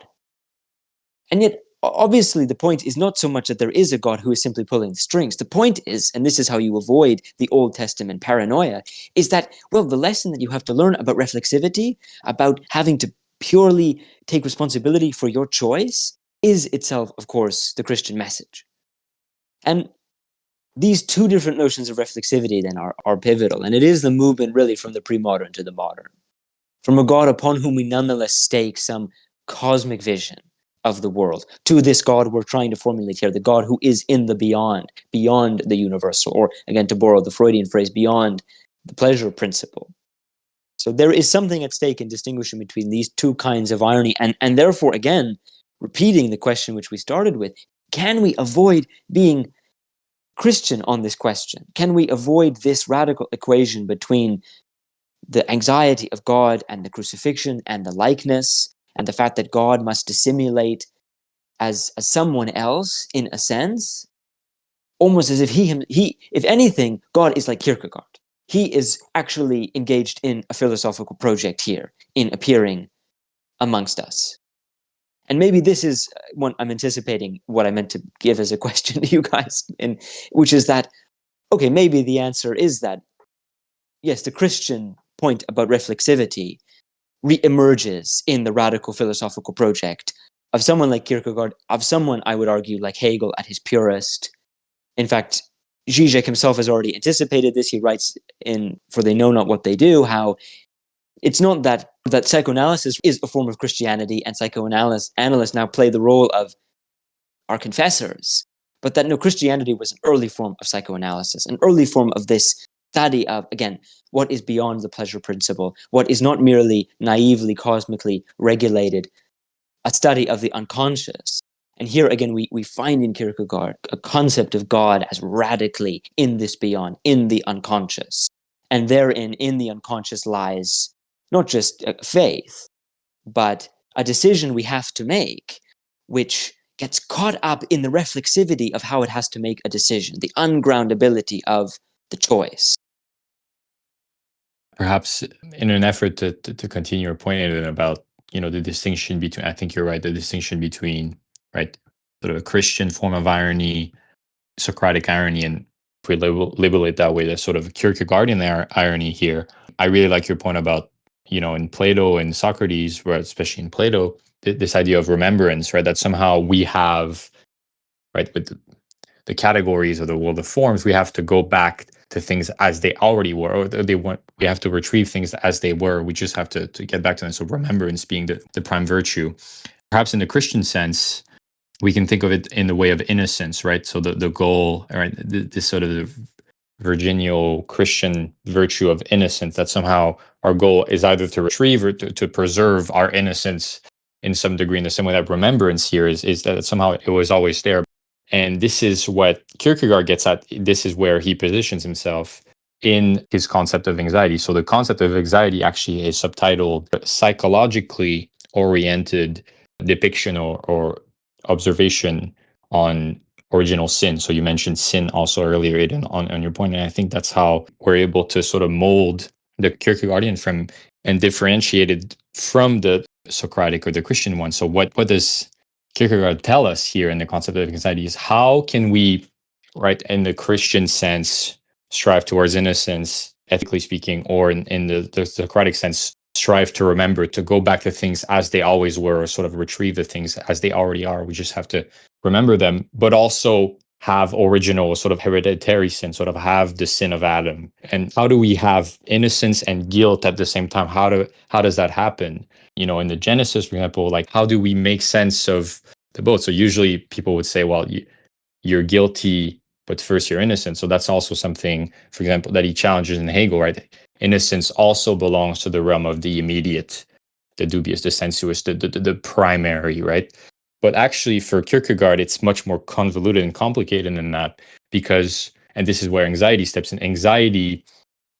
Speaker 1: And yet, obviously, the point is not so much that there is a God who is simply pulling the strings. The point is, and this is how you avoid the Old Testament paranoia, is that, well, the lesson that you have to learn about reflexivity, about having to purely take responsibility for your choice, is itself, of course, the Christian message. And these two different notions of reflexivity then are pivotal, and it is the movement really from the pre-modern to the modern. From a God upon whom we nonetheless stake some cosmic vision of the world, to this God we're trying to formulate here, the God who is in the beyond the universal, or again, to borrow the Freudian phrase, beyond the pleasure principle. So there is something at stake in distinguishing between these two kinds of irony, and therefore, again, repeating the question which we started with, can we avoid being Christian on this question? Can we avoid this radical equation between the anxiety of God and the crucifixion and the likeness and the fact that God must dissimulate as someone else in a sense, almost as if he, if anything, God is like Kierkegaard. He is actually engaged in a philosophical project here, in appearing amongst us. And maybe this is what I'm anticipating what I meant to give as a question to you guys, which is that, okay, maybe the answer is that, yes, the Christian point about reflexivity re-emerges in the radical philosophical project of someone like Kierkegaard, of someone, I would argue, like Hegel at his purest. In fact, Zizek himself has already anticipated this. He writes in For They Know Not What They Do, how it's not that psychoanalysis is a form of Christianity and psychoanalysts now play the role of our confessors, but that no, Christianity was an early form of psychoanalysis, an early form of this study of, again, what is beyond the pleasure principle, what is not merely naively, cosmically regulated, a study of the unconscious. And here again, we find in Kierkegaard a concept of God as radically in this beyond, in the unconscious. And therein, in the unconscious, lies not just faith, but a decision we have to make, which gets caught up in the reflexivity of how it has to make a decision, the ungroundability of the choice.
Speaker 2: Perhaps in an effort to continue your point Aidan, about the distinction between, I think you're right, the distinction between, right, sort of a Christian form of irony, Socratic irony, and if we label it that way, the sort of Kierkegaardian irony here. I really like your point about, in Plato and Socrates, where especially in Plato, this idea of remembrance, right, that somehow we have, right, with the categories of the world of forms, we have to go back to things as they already were, or we have to retrieve things as they were. We just have to get back to them. So remembrance being the prime virtue. Perhaps in the Christian sense, we can think of it in the way of innocence, right? So the goal, right, this sort of the virginal Christian virtue of innocence, that somehow our goal is either to retrieve or to preserve our innocence in some degree, in the same way that remembrance here is that somehow it was always there. And this is what Kierkegaard gets at. This is where he positions himself in his concept of anxiety. So the concept of anxiety actually is subtitled Psychologically Oriented Depiction or Observation on Original Sin. So you mentioned sin also earlier, Aidan, on your point. And I think that's how we're able to sort of mold the Kierkegaardian from and differentiate it from the Socratic or the Christian one. So what does Kierkegaard tell us here in the concept of anxiety is how can we, right, in the Christian sense, strive towards innocence, ethically speaking, or in the Socratic sense, strive to remember, to go back to things as they always were, or sort of retrieve the things as they already are. We just have to remember them, but also have original sort of hereditary sin, sort of have the sin of Adam. And how do we have innocence and guilt at the same time? How does that happen? In the Genesis, for example, like how do we make sense of the both? So usually people would say, well, you're guilty, but first you're innocent. So that's also something, for example, that he challenges in Hegel, right? Innocence also belongs to the realm of the immediate, the dubious, the sensuous, the primary, right? But actually for Kierkegaard, it's much more convoluted and complicated than that, because, and this is where anxiety steps in, anxiety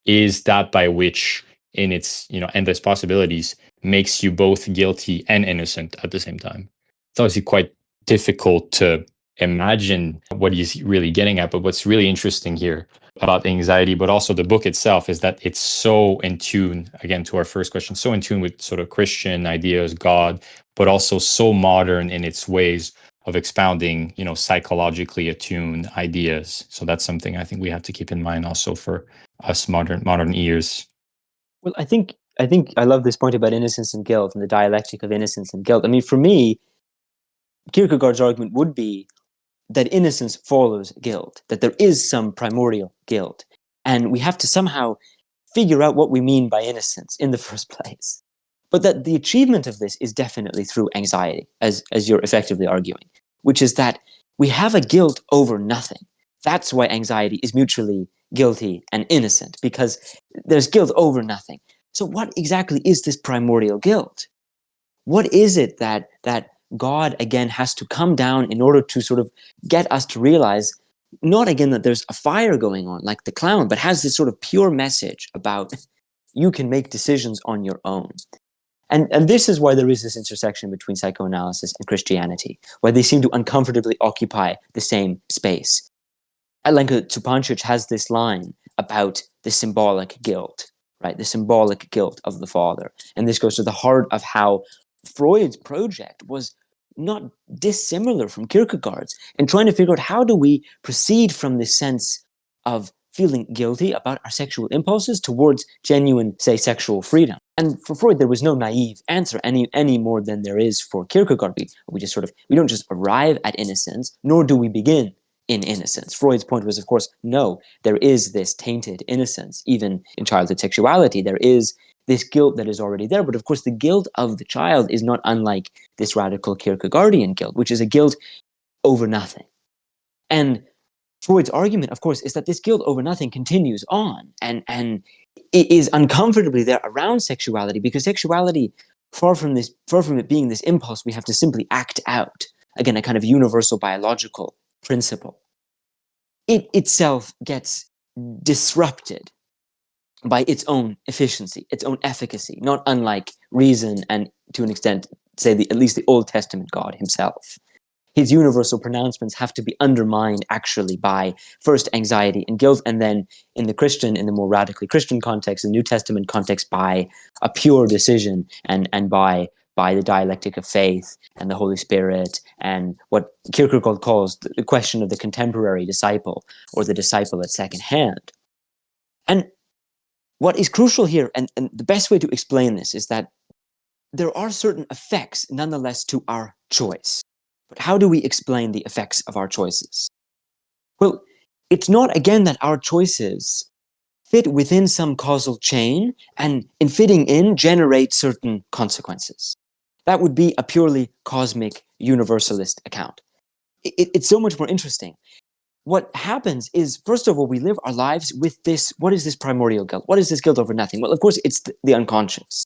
Speaker 2: is that by which in its endless possibilities makes you both guilty and innocent at the same time. It's obviously quite difficult to imagine what he's really getting at, but what's really interesting here about anxiety, but also the book itself, is that it's so in tune, again, to our first question, so in tune with sort of Christian ideas, God, but also so modern in its ways of expounding, psychologically attuned ideas. So that's something I think we have to keep in mind also for us modern ears.
Speaker 1: Well, I think I love this point about innocence and guilt and the dialectic of innocence and guilt. I mean, for me, Kierkegaard's argument would be that innocence follows guilt, that there is some primordial guilt, and we have to somehow figure out what we mean by innocence in the first place. But that the achievement of this is definitely through anxiety, as you're effectively arguing, which is that we have a guilt over nothing. That's why anxiety is mutually guilty and innocent, because there's guilt over nothing. So what exactly is this primordial guilt? What is it that God, again, has to come down in order to sort of get us to realize, not again that there's a fire going on like the clown, but has this sort of pure message about you can make decisions on your own. And this is why there is this intersection between psychoanalysis and Christianity, why they seem to uncomfortably occupy the same space. Alenka Zupancic has this line about the symbolic guilt, right? The symbolic guilt of the father. And this goes to the heart of how Freud's project was not dissimilar from Kierkegaard's, and trying to figure out how do we proceed from this sense of feeling guilty about our sexual impulses towards genuine, say, sexual freedom. And for Freud, there was no naive answer any more than there is for Kierkegaard. We just we don't just arrive at innocence, nor do we begin in innocence. Freud's point was, of course, no, there is this tainted innocence, even in childhood sexuality. There is this guilt that is already there. But of course, the guilt of the child is not unlike this radical Kierkegaardian guilt, which is a guilt over nothing. And Freud's argument, of course, is that this guilt over nothing continues on, and it is uncomfortably there around sexuality, because sexuality, far from it being this impulse we have to simply act out, again, a kind of universal biological principle, it itself gets disrupted by its own efficiency, its own efficacy, not unlike reason and, to an extent, say, at least the Old Testament God himself. His universal pronouncements have to be undermined actually by first anxiety and guilt, and then in the more radically Christian context, the New Testament context, by a pure decision and by the dialectic of faith and the Holy Spirit, and what Kierkegaard calls the question of the contemporary disciple, or the disciple at second hand. And what is crucial here, and the best way to explain this, is that there are certain effects nonetheless to our choice. But how do we explain the effects of our choices? Well, it's not, again, that our choices fit within some causal chain and in fitting in generate certain consequences. That would be a purely cosmic universalist account. It's so much more interesting. What happens is, first of all, we live our lives with this. What is this primordial guilt? What is this guilt over nothing? Well, of course, it's the unconscious.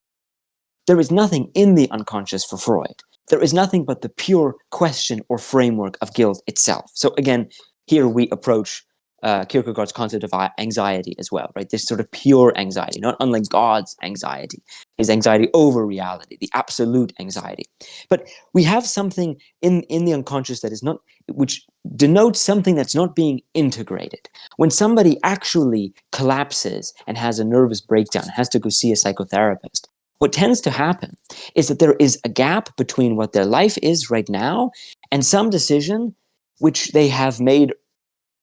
Speaker 1: There is nothing in the unconscious for Freud. There is nothing but the pure question or framework of guilt itself. So again, here we approach Kierkegaard's concept of anxiety as well, right? This sort of pure anxiety, not unlike God's anxiety, his anxiety over reality, the absolute anxiety. But we have something in the unconscious that is not, which denotes something that's not being integrated. When somebody actually collapses and has a nervous breakdown, has to go see a psychotherapist, what tends to happen is that there is a gap between what their life is right now and some decision which they have made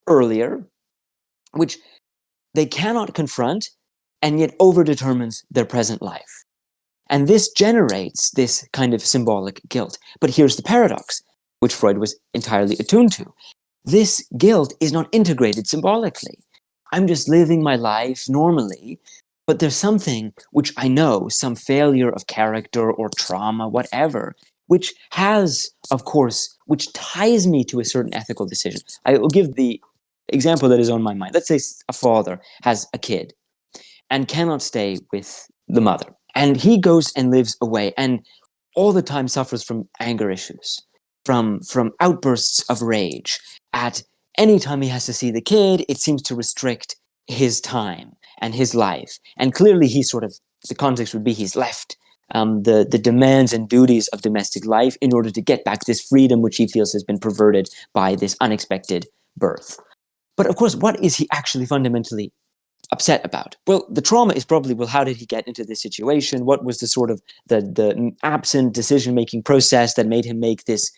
Speaker 1: earlier, which they cannot confront, and yet overdetermines their present life. And this generates this kind of symbolic guilt. But here's the paradox, which Freud was entirely attuned to. This guilt is not integrated symbolically. I'm just living my life normally, but there's something which I know, some failure of character or trauma, whatever, which has, of course, which ties me to a certain ethical decision. I will give the example that is on my mind. Let's say a father has a kid and cannot stay with the mother, and he goes and lives away and all the time suffers from anger issues, from outbursts of rage. At any time he has to see the kid, it seems to restrict his time and his life. And clearly the context would be he's left the demands and duties of domestic life in order to get back this freedom which he feels has been perverted by this unexpected birth. But of course, what is he actually fundamentally upset about? Well, the trauma is probably, well, how did he get into this situation? What was the sort of the absent decision-making process that made him make this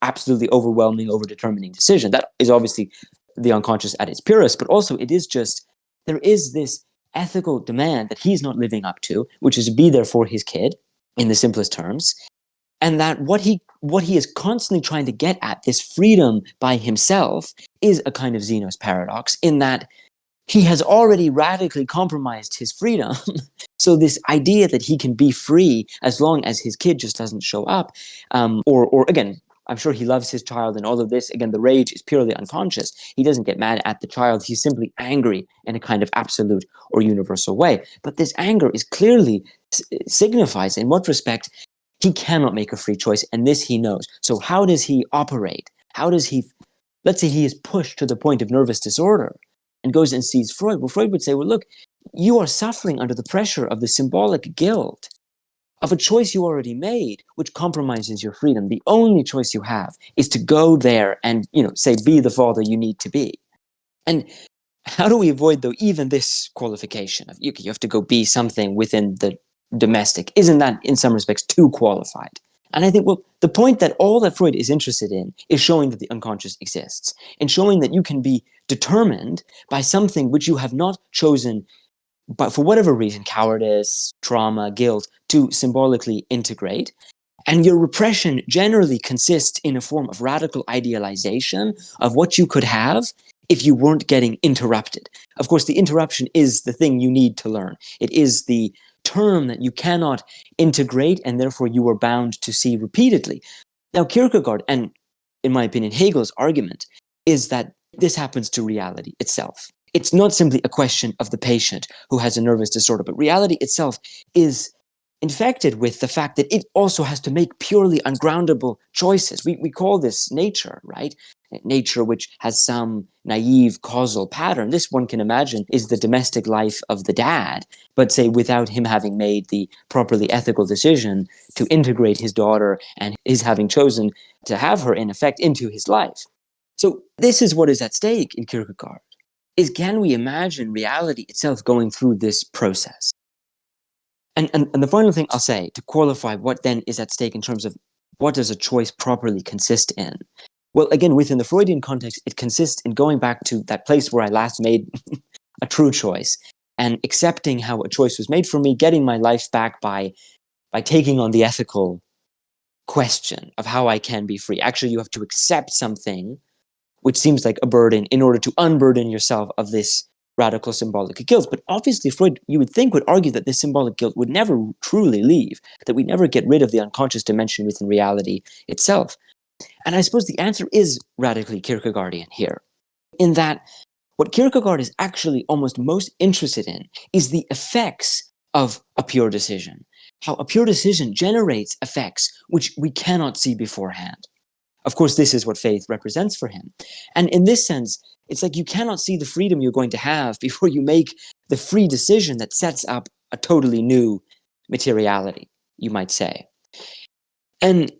Speaker 1: absolutely overwhelming, overdetermining decision? That is obviously the unconscious at its purest, but also it is just, there is this ethical demand that he's not living up to, which is to be there for his kid in the simplest terms, and that what he is constantly trying to get at, this freedom by himself, is a kind of Zeno's paradox, in that he has already radically compromised his freedom. So this idea that he can be free as long as his kid just doesn't show up, or again, I'm sure he loves his child and all of this. Again, the rage is purely unconscious. He doesn't get mad at the child. He's simply angry in a kind of absolute or universal way. But this anger is clearly signifies in what respect he cannot make a free choice, and this he knows. So how does he operate? How does he, let's say he is pushed to the point of nervous disorder and goes and sees Freud. Well, Freud would say, well, look, you are suffering under the pressure of the symbolic guilt of a choice you already made, which compromises your freedom. The only choice you have is to go there and, say, be the father you need to be. And how do we avoid, though, even this qualification of you have to go be something within the domestic? Isn't that, in some respects, too qualified? And I think, well, the point that all that Freud is interested in is showing that the unconscious exists, and showing that you can be determined by something which you have not chosen, but for whatever reason, cowardice, trauma, guilt, to symbolically integrate. And your repression generally consists in a form of radical idealization of what you could have if you weren't getting interrupted. Of course, the interruption is the thing you need to learn. It is the term that you cannot integrate, and therefore you are bound to see repeatedly. Now, Kierkegaard, and in my opinion, Hegel's argument, is that this happens to reality itself. It's not simply a question of the patient who has a nervous disorder, but reality itself is infected with the fact that it also has to make purely ungroundable choices. We call this nature, right? Nature which has some naive causal pattern. This, one can imagine, is the domestic life of the dad, but say without him having made the properly ethical decision to integrate his daughter and his having chosen to have her, in effect, into his life. So this is what is at stake in Kierkegaard, is can we imagine reality itself going through this process? And the final thing I'll say to qualify what then is at stake in terms of what does a choice properly consist in? Well, again, within the Freudian context, it consists in going back to that place where I last made a true choice and accepting how a choice was made for me, getting my life back by taking on the ethical question of how I can be free. Actually, you have to accept something which seems like a burden in order to unburden yourself of this radical symbolic guilt. But obviously, Freud, you would think, would argue that this symbolic guilt would never truly leave, that we never get rid of the unconscious dimension within reality itself. And I suppose the answer is radically Kierkegaardian here, in that what Kierkegaard is actually almost most interested in is the effects of a pure decision, how a pure decision generates effects which we cannot see beforehand. Of course, this is what faith represents for him. And in this sense, it's like you cannot see the freedom you're going to have before you make the free decision that sets up a totally new materiality, you might say. And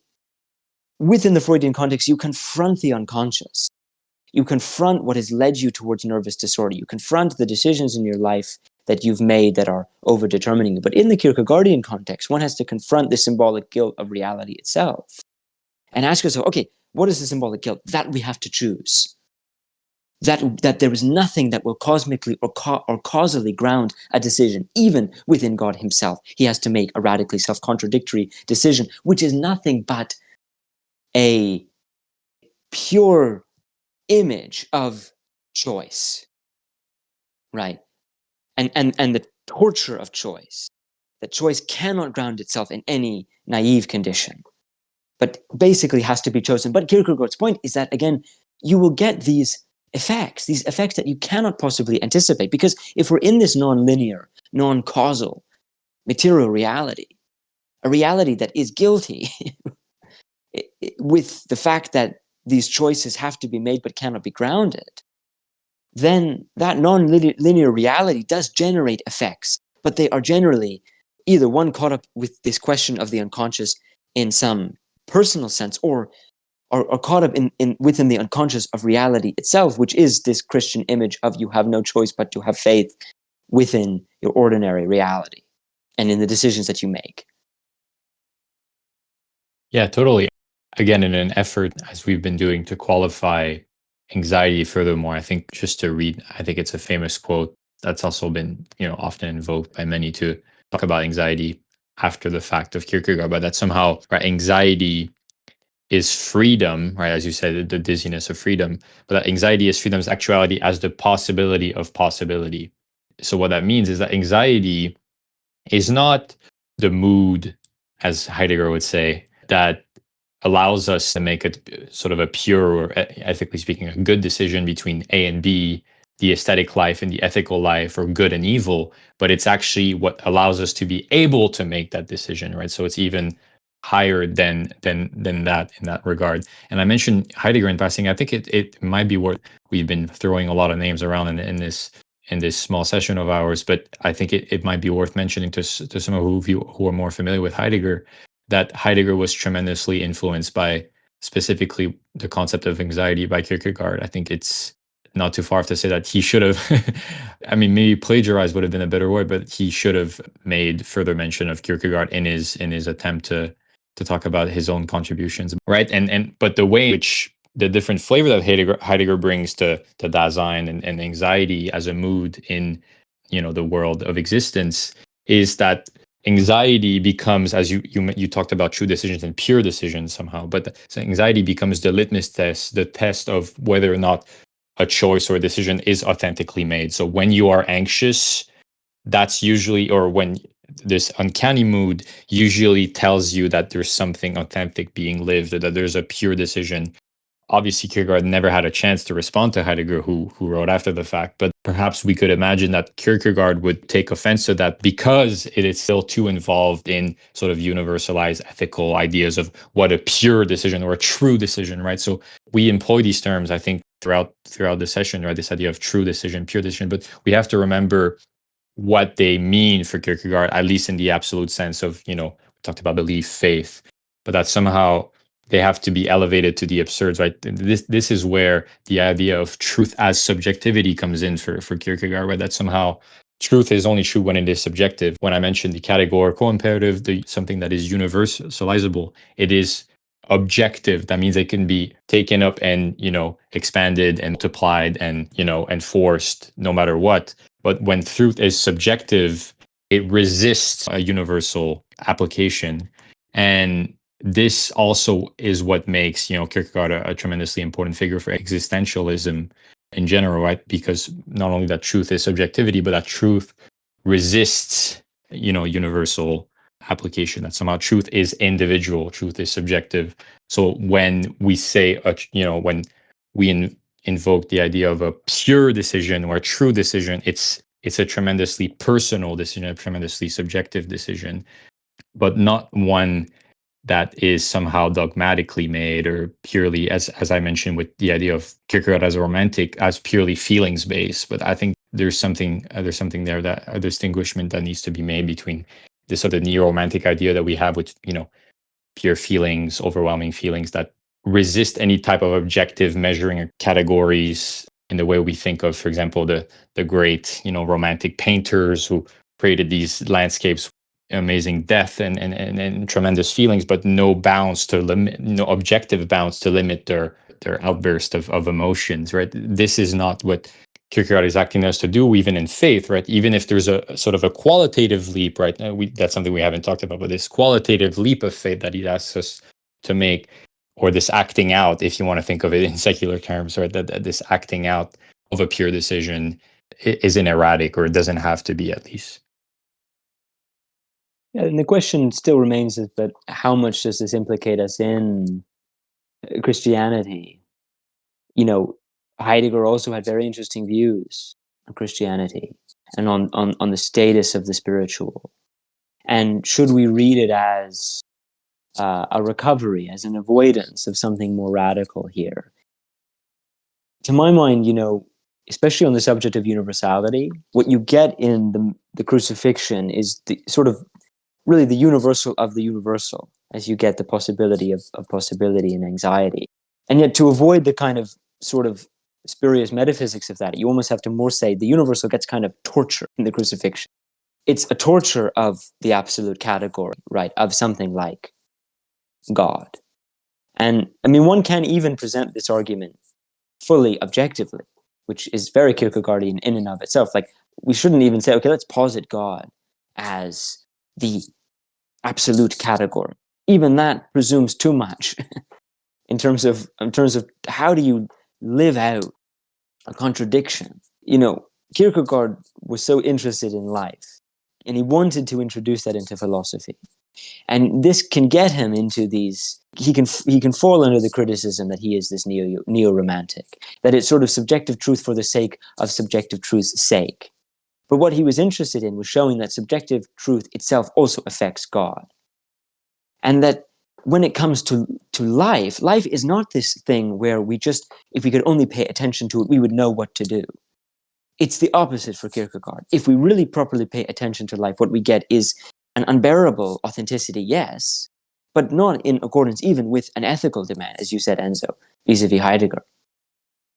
Speaker 1: within the Freudian context, you confront the unconscious. You confront what has led you towards nervous disorder. You confront the decisions in your life that you've made that are overdetermining you. But in the Kierkegaardian context, one has to confront the symbolic guilt of reality itself and ask yourself, okay, what is the symbolic guilt? That we have to choose. That there is nothing that will cosmically or causally ground a decision, even within God himself. He has to make a radically self-contradictory decision, which is nothing but a pure image of choice, right? And the torture of choice. That choice cannot ground itself in any naive condition, but basically has to be chosen. But Kierkegaard's point is that, again, you will get these effects that you cannot possibly anticipate, because if we're in this non-linear, non-causal material reality, a reality that is guilty with the fact that these choices have to be made but cannot be grounded, then that non-linear reality does generate effects, but they are generally either one, caught up with this question of the unconscious in some personal sense, or caught up within the unconscious of reality itself, which is this Christian image of you have no choice but to have faith within your ordinary reality and in the decisions that you make.
Speaker 2: Yeah, totally. Again, in an effort, as we've been doing, to qualify anxiety furthermore, I think just to read, I think it's a famous quote that's also been, often invoked by many to talk about anxiety after the fact of Kierkegaard, but that somehow, right, anxiety is freedom, right? As you said, the dizziness of freedom, but that anxiety is freedom's actuality as the possibility of possibility. So what that means is that anxiety is not the mood, as Heidegger would say, that allows us to make a sort of a pure, or ethically speaking, a good decision between A and B, the aesthetic life and the ethical life, or good and evil, but it's actually what allows us to be able to make that decision, right? So it's even higher than that in that regard. And I mentioned Heidegger in passing. I think it might be worth, we've been throwing a lot of names around in this small session of ours, but I think it might be worth mentioning to some of you who are more familiar with Heidegger, that Heidegger was tremendously influenced by specifically the concept of anxiety by Kierkegaard. I think it's not too far to say that he should have, I mean, maybe plagiarized would have been a better word, but he should have made further mention of Kierkegaard in his attempt to talk about his own contributions, right? But the way in which the different flavor that Heidegger brings to Dasein and anxiety as a mood in the world of existence is that anxiety becomes, as you talked about true decisions and pure decisions somehow, but so anxiety becomes the litmus test, the test of whether or not a choice or a decision is authentically made. So when you are anxious, that's usually, or when this uncanny mood usually tells you that there's something authentic being lived, or that there's a pure decision. Obviously, Kierkegaard never had a chance to respond to Heidegger, who wrote after the fact, but perhaps we could imagine that Kierkegaard would take offense to that because it is still too involved in sort of universalized ethical ideas of what a pure decision or a true decision, right? So we employ these terms, I think, throughout the session, right? This idea of true decision, pure decision, but we have to remember what they mean for Kierkegaard, at least in the absolute sense of, we talked about belief, faith, but that somehow they have to be elevated to the absurd, right? This is where the idea of truth as subjectivity comes in for Kierkegaard, right? That somehow truth is only true when it is subjective. When I mentioned the categorical imperative, something that is universalizable, it is objective. That means it can be taken up and, expanded and multiplied and, enforced no matter what. But when truth is subjective, it resists a universal application. And this also is what makes, Kierkegaard a tremendously important figure for existentialism in general, right? Because not only that truth is subjectivity, but that truth resists, universal application, that somehow truth is individual, truth is subjective. So when we say, when we invoke the idea of a pure decision or a true decision, it's a tremendously personal decision, a tremendously subjective decision, but not one that is somehow dogmatically made or purely, as I mentioned, with the idea of Kierkegaard as a romantic, as purely feelings based. But I think there's something there, that a distinguishment that needs to be made between this sort of neo-romantic idea that we have with pure feelings, overwhelming feelings that resist any type of objective measuring or categories in the way we think of, for example, the great romantic painters who created these landscapes, amazing depth and tremendous feelings, but no bounds to limit, no objective bounds to limit their outburst of emotions, right? This is not what Kierkegaard is asking us to do, even in faith, right? Even if there's a sort of a qualitative leap, right? That's something we haven't talked about, but this qualitative leap of faith that he asks us to make, or this acting out, if you want to think of it in secular terms, right? That this acting out of a pure decision isn't erratic, or it doesn't have to be, at least.
Speaker 1: Yeah, and the question still remains is, but how much does this implicate us in Christianity? Heidegger also had very interesting views on Christianity and on the status of the spiritual. And should we read it as a recovery, as an avoidance of something more radical here? To my mind, especially on the subject of universality, what you get in the crucifixion is the sort of really the universal of the universal, as you get the possibility of possibility and anxiety. And yet to avoid the kind of sort of spurious metaphysics of that, you almost have to more say the universal gets kind of torture in the crucifixion. It's a torture of the absolute category, right, of something like God. And I mean, one can even present this argument fully objectively, which is very Kierkegaardian in and of itself. Like, we shouldn't even say, okay, let's posit God as the absolute category. Even that presumes too much in terms of how do you live out a contradiction. You know, Kierkegaard was so interested in life, and he wanted to introduce that into philosophy. And this can get him into these. He can fall under the criticism that he is this neo-romantic, that it's sort of subjective truth for the sake of subjective truth's sake. But what he was interested in was showing that subjective truth itself also affects God, and that when it comes to life, life is not this thing where we just, if we could only pay attention to it, we would know what to do. It's the opposite for Kierkegaard. If we really properly pay attention to life, what we get is an unbearable authenticity, yes, but not in accordance even with an ethical demand, as you said, Enzo, vis-a-vis Heidegger.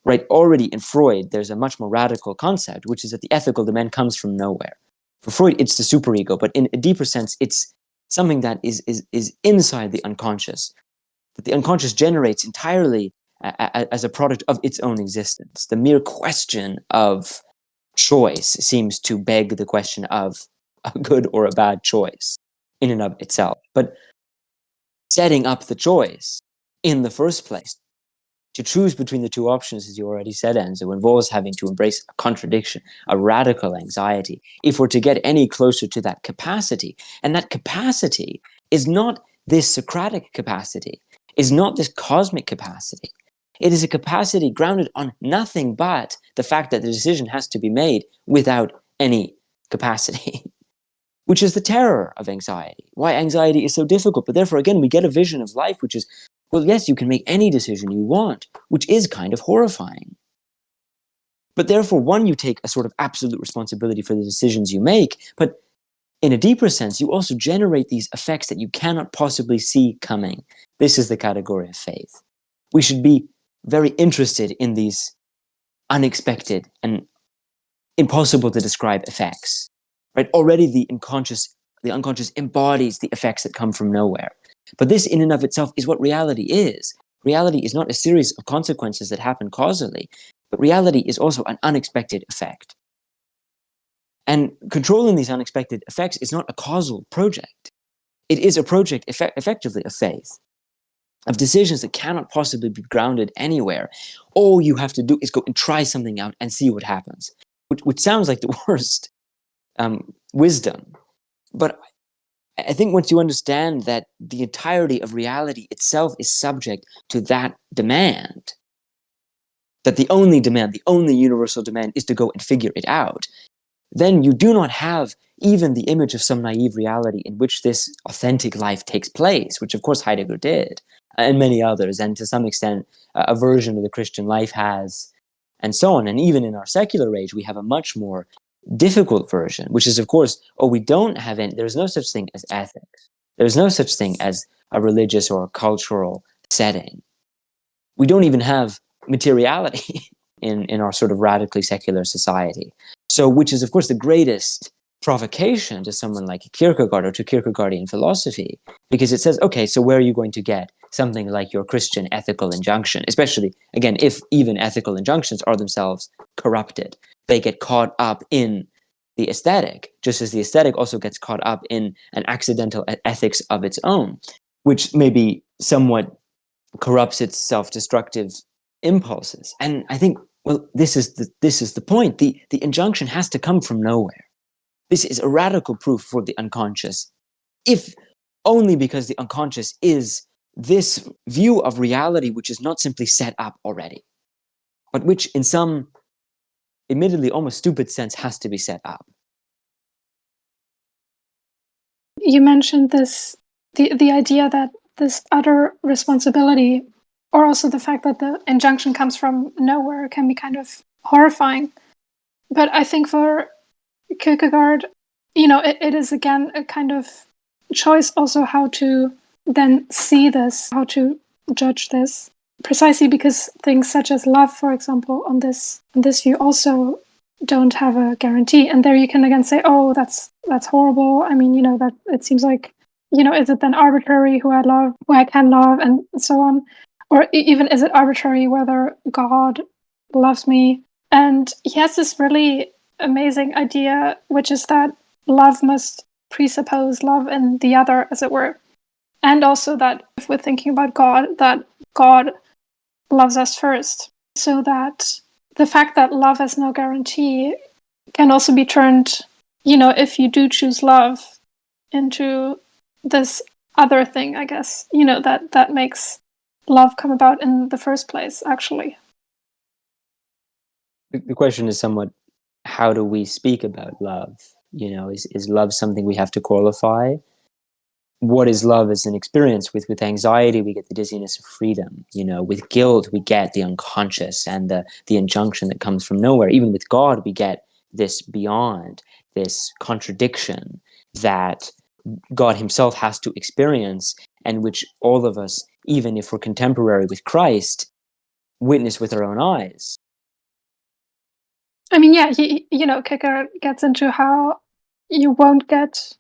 Speaker 1: Right? Already in Freud, there's a much more radical concept, which is that the ethical demand comes from nowhere. For Freud, it's the superego, but in a deeper sense, it's something that is inside the unconscious, that the unconscious generates entirely as a product of its own existence. The mere question of choice seems to beg the question of a good or a bad choice in and of itself. But setting up the choice in the first place, to choose between the two options, as you already said, Enzo, involves having to embrace a contradiction, a radical anxiety, if we're to get any closer to that capacity. And that capacity is not this Socratic capacity, is not this cosmic capacity. It is a capacity grounded on nothing but the fact that the decision has to be made without any capacity, which is the terror of anxiety, why anxiety is so difficult. But therefore, again, we get a vision of life which is, well, yes, you can make any decision you want, which is kind of horrifying. But therefore, one, you take a sort of absolute responsibility for the decisions you make, but in a deeper sense, you also generate these effects that you cannot possibly see coming. This is the category of faith. We should be very interested in these unexpected and impossible to describe effects. Right? Already the unconscious embodies the effects that come from nowhere. But this in and of itself is what reality is. Reality is not a series of consequences that happen causally, but reality is also an unexpected effect. And controlling these unexpected effects is not a causal project. It is a project effectively of faith, of decisions that cannot possibly be grounded anywhere. All you have to do is go and try something out and see what happens, which sounds like the worst wisdom. But I think once you understand that the entirety of reality itself is subject to that demand, that the only universal demand is to go and figure it out, then you do not have even the image of some naive reality in which this authentic life takes place, which of course Heidegger did, and many others, and to some extent a version of the Christian life has, and so on. And even in our secular age, we have a much more difficult version, which is, of course, we don't have any, there's no such thing as ethics. There's no such thing as a religious or a cultural setting. We don't even have materiality in our sort of radically secular society. So, which is, of course, the greatest provocation to someone like Kierkegaard or to Kierkegaardian philosophy, because it says, okay, so where are you going to get something like your Christian ethical injunction, especially, again, if even ethical injunctions are themselves corrupted? They get caught up in the aesthetic, just as the aesthetic also gets caught up in an accidental ethics of its own, which maybe somewhat corrupts its self-destructive impulses. And I think, well, this is the point. The injunction has to come from nowhere. This is a radical proof for the unconscious, if only because the unconscious is this view of reality which is not simply set up already, but which in some admittedly almost stupid sense has to be set up.
Speaker 3: You mentioned this, the idea that this utter responsibility, or also the fact that the injunction comes from nowhere, can be kind of horrifying. But I think for Kierkegaard, it is again a kind of choice also how to then see this, how to judge this, precisely because things such as love, for example, on this view also don't have a guarantee. And there you can again say, oh, that's horrible. I mean, that it seems like, is it then arbitrary who I can love, and so on? Or even is it arbitrary whether God loves me? And he has this really amazing idea, which is that love must presuppose love in the other, as it were. And also that if we're thinking about God, that God loves us first. So that the fact that love has no guarantee can also be turned, if you do choose love, into this other thing, I guess, that makes love come about in the first place, actually.
Speaker 1: The question is somewhat, how do we speak about love? Is love something we have to qualify? What is love as an experience? With anxiety, we get the dizziness of freedom. With guilt, we get the unconscious and the injunction that comes from nowhere. Even with God, we get this beyond, this contradiction that God himself has to experience, and which all of us, even if we're contemporary with Christ, witness with our own eyes.
Speaker 3: I mean, yeah, Kierkegaard gets into how you won't get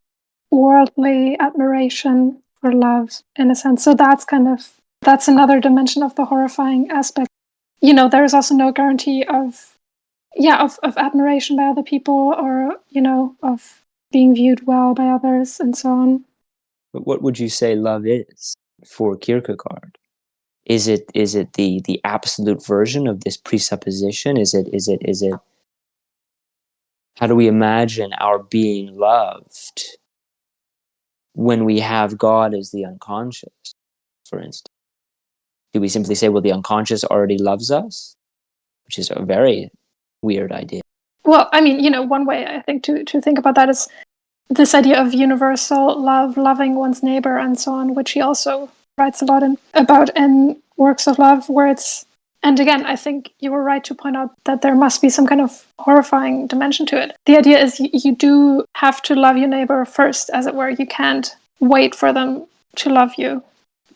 Speaker 3: worldly admiration for love, in a sense. So that's another dimension of the horrifying aspect. There is also no guarantee of admiration by other people, or, of being viewed well by others, and so on.
Speaker 1: But what would you say love is for Kierkegaard? Is it the absolute version of this presupposition? Is it how do we imagine our being loved when we have God as the unconscious, for instance? Do we simply say, well, the unconscious already loves us? Which is a very weird idea.
Speaker 3: Well, I mean, one way I think to think about that is this idea of universal love, loving one's neighbor, and so on, which he also writes a lot about in works of love, where it's, and again, I think you were right to point out that there must be some kind of horrifying dimension to it. The idea is you do have to love your neighbor first, as it were. You can't wait for them to love you.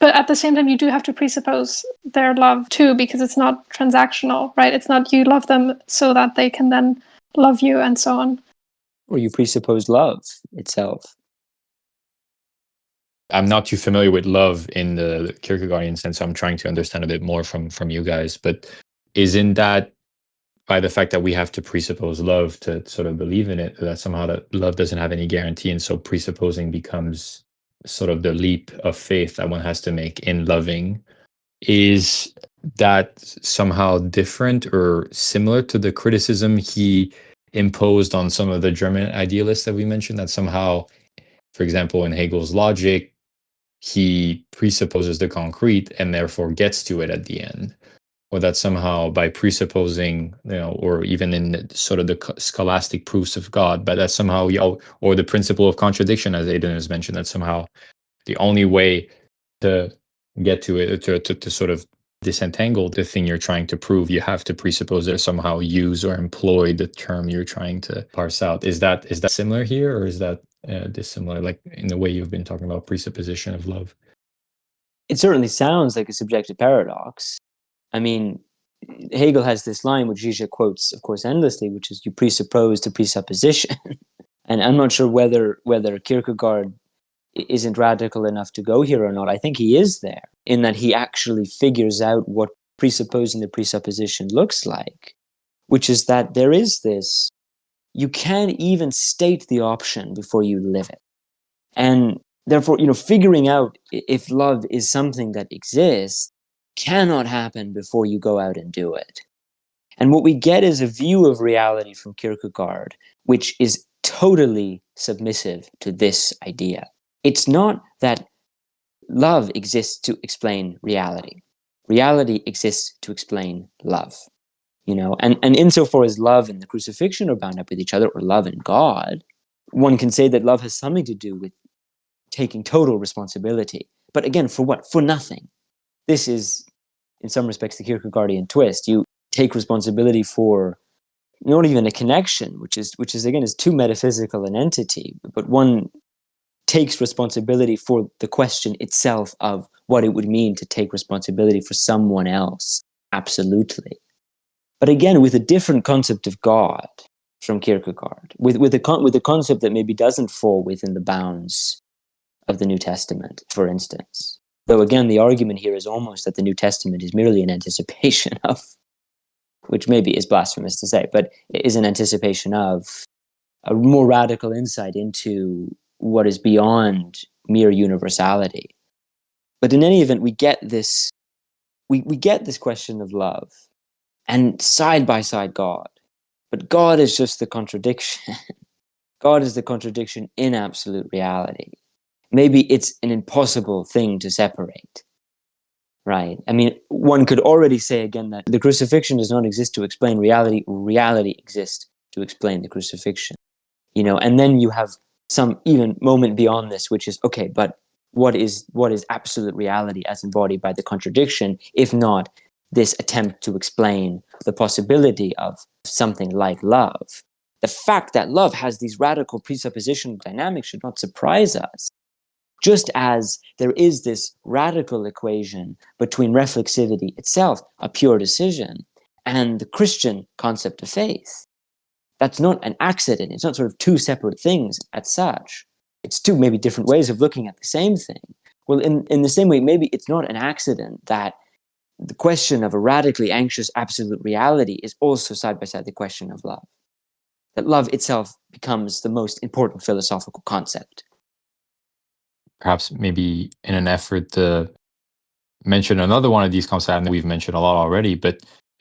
Speaker 3: But at the same time, you do have to presuppose their love too, because it's not transactional, right? It's not you love them so that they can then love you, and so on.
Speaker 1: Or you presuppose love itself.
Speaker 2: I'm not too familiar with love in the Kierkegaardian sense, so I'm trying to understand a bit more from you guys. But isn't that by the fact that we have to presuppose love to sort of believe in it, that somehow that love doesn't have any guarantee, and so presupposing becomes sort of the leap of faith that one has to make in loving? Is that somehow different or similar to the criticism he imposed on some of the German idealists that we mentioned, that somehow, for example, in Hegel's logic, he presupposes the concrete and therefore gets to it at the end? Or that somehow by presupposing, or even in sort of the scholastic proofs of God, but that somehow, or the principle of contradiction, as Aidan has mentioned, that somehow the only way to get to it, to sort of disentangle the thing you're trying to prove, you have to presuppose that somehow use or employ the term you're trying to parse out. Is that similar here, or is that dissimilar, like in the way you've been talking about presupposition of love?
Speaker 1: It certainly sounds like a subjective paradox. I mean, Hegel has this line, which Zizek quotes, of course, endlessly, which is, you presuppose the presupposition. And I'm not sure whether Kierkegaard isn't radical enough to go here or not. I think he is there, in that he actually figures out what presupposing the presupposition looks like, which is that there is this, you can't even state the option before you live it. And therefore, figuring out if love is something that exists cannot happen before you go out and do it. And what we get is a view of reality from Kierkegaard, which is totally submissive to this idea. It's not that love exists to explain reality. Reality exists to explain love. And insofar as love and the crucifixion are bound up with each other, or love and God, one can say that love has something to do with taking total responsibility. But again, for what? For nothing. This is, in some respects, the Kierkegaardian twist. You take responsibility for not even a connection, which is again, is too metaphysical an entity, but one takes responsibility for the question itself of what it would mean to take responsibility for someone else, absolutely. But again, with a different concept of God from Kierkegaard, with a concept that maybe doesn't fall within the bounds of the New Testament, for instance. Though again, the argument here is almost that the New Testament is merely an anticipation of, which maybe is blasphemous to say, but it is an anticipation of a more radical insight into what is beyond mere universality. But in any event, we get this question of love, and side by side God. But God is just the contradiction. God is the contradiction in absolute reality. Maybe it's an impossible thing to separate, right? I mean, one could already say again that the crucifixion does not exist to explain reality. Reality exists to explain the crucifixion, and then you have some even moment beyond this, which is, okay, but what is absolute reality as embodied by the contradiction, if not this attempt to explain the possibility of something like love? The fact that love has these radical presuppositional dynamics should not surprise us. Just as there is this radical equation between reflexivity itself, a pure decision, and the Christian concept of faith. That's not an accident. It's not sort of two separate things as such. It's two maybe different ways of looking at the same thing. Well, in the same way, maybe it's not an accident that the question of a radically anxious absolute reality is also side by side the question of love. That love itself becomes the most important philosophical concept.
Speaker 2: Perhaps maybe in an effort to mention another one of these concepts we've mentioned a lot already, but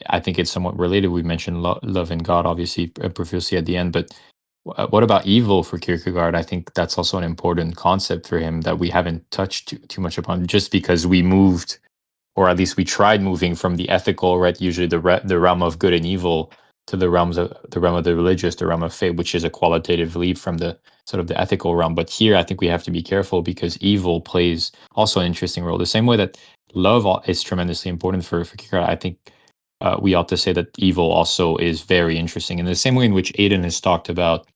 Speaker 2: I think it's somewhat related. We mentioned love and God, obviously, profusely at the end, but what about evil for Kierkegaard? I think that's also an important concept for him that we haven't touched too much upon, just because we moved, or at least we tried moving from the ethical, right, usually the realm of good and evil, to the realm of the religious, the realm of faith, which is a qualitative leap from the sort of the ethical realm. But here, I think we have to be careful because evil plays also an interesting role. The same way that love is tremendously important for Kierkegaard, I think we ought to say that evil also is very interesting. In the same way in which Aidan has talked about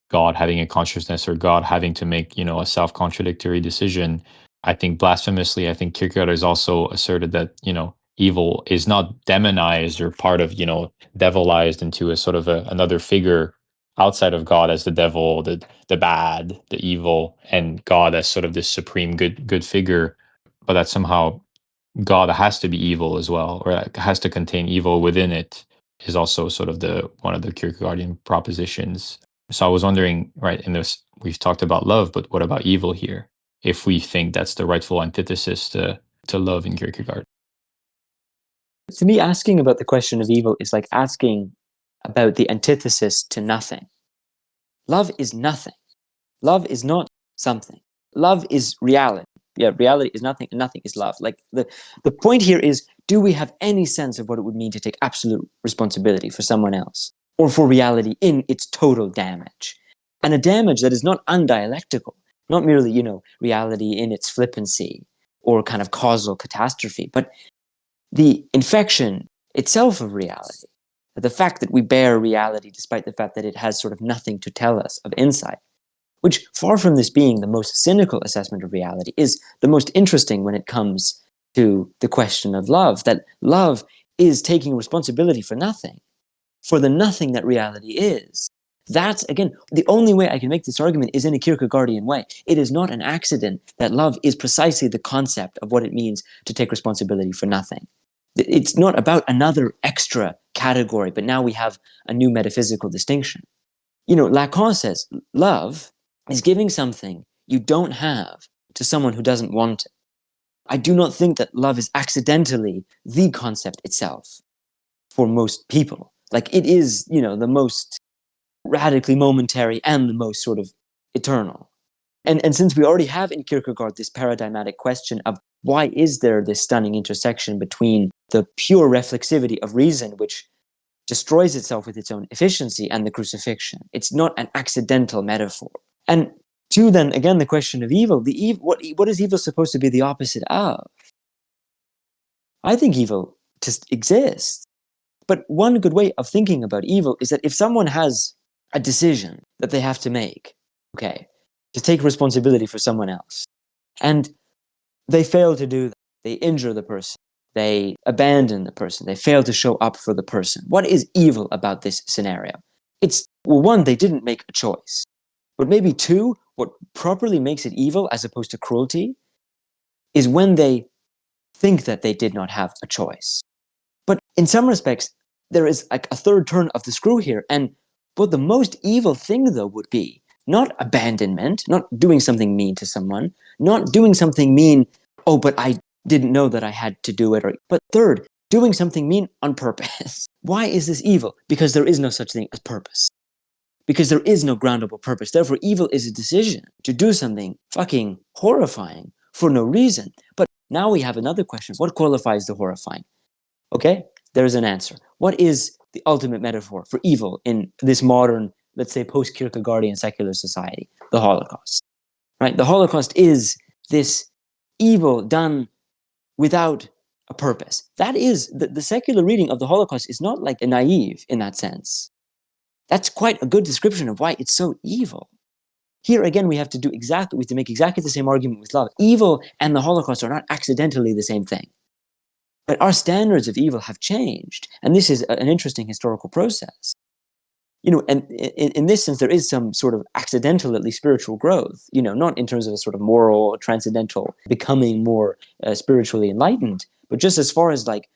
Speaker 2: God having a consciousness or God having to make, a self-contradictory decision, I think blasphemously, I think Kierkegaard has also asserted that, evil is not demonized or part of, devilized into a sort of another figure outside of God as the devil, the bad, the evil, and God as sort of this supreme good figure, but that somehow God has to be evil as well, or has to contain evil within it, is also sort of one of the Kierkegaardian propositions. So I was wondering, right, in this, we've talked about love, but what about evil here? If we think that's the rightful antithesis to love in Kierkegaard.
Speaker 1: To me, asking about the question of evil is like asking about the antithesis to nothing. Love is nothing. Love is not something. Love is reality. Yeah, reality is nothing, and nothing is love. Like the point here is, do we have any sense of what it would mean to take absolute responsibility for someone else, or for reality in its total damage? And a damage that is not undialectical, not merely, reality in its flippancy or kind of causal catastrophe, but the infection itself of reality, the fact that we bear reality despite the fact that it has sort of nothing to tell us of insight, which, far from this being the most cynical assessment of reality, is the most interesting when it comes to the question of love, that love is taking responsibility for nothing, for the nothing that reality is. That's, again, the only way I can make this argument is in a Kierkegaardian way. It is not an accident that love is precisely the concept of what it means to take responsibility for nothing. It's not about another extra category, but now we have a new metaphysical distinction. Lacan says love is giving something you don't have to someone who doesn't want it. I do not think that love is accidentally the concept itself for most people. Like, it is, the most radically momentary and the most sort of eternal. And since we already have in Kierkegaard this paradigmatic question of why is there this stunning intersection between the pure reflexivity of reason, which destroys itself with its own efficiency, and the crucifixion. It's not an accidental metaphor. And to then, again, the question of evil, what is evil supposed to be the opposite of? I think evil just exists. But one good way of thinking about evil is that if someone has a decision that they have to make, okay, to take responsibility for someone else. And they fail to do that. They injure the person. They abandon the person. They fail to show up for the person. What is evil about this scenario? It's, well, one, they didn't make a choice. But maybe two, what properly makes it evil as opposed to cruelty is when they think that they did not have a choice. But in some respects, there is like a third turn of the screw here. And but the most evil thing, though, would be not abandonment, not doing something mean to someone, not doing something mean, oh, but I didn't know that I had to do it. But third, doing something mean on purpose. Why is this evil? Because there is no such thing as purpose. Because there is no groundable purpose. Therefore, evil is a decision to do something fucking horrifying for no reason. But now we have another question. What qualifies the horrifying? Okay, there's an answer. What is the ultimate metaphor for evil in this modern, let's say, post-Kierkegaardian secular society? The Holocaust. Right? The Holocaust is this evil done without a purpose. That is, the secular reading of the Holocaust is not like naive in that sense. That's quite a good description of why it's so evil. Here again, we have to make exactly the same argument with love. Evil and the Holocaust are not accidentally the same thing. But our standards of evil have changed. And this is an interesting historical process. And in this sense, there is some sort of accidental, at least spiritual growth, not in terms of a sort of moral, transcendental, becoming more spiritually enlightened, but just as far as like,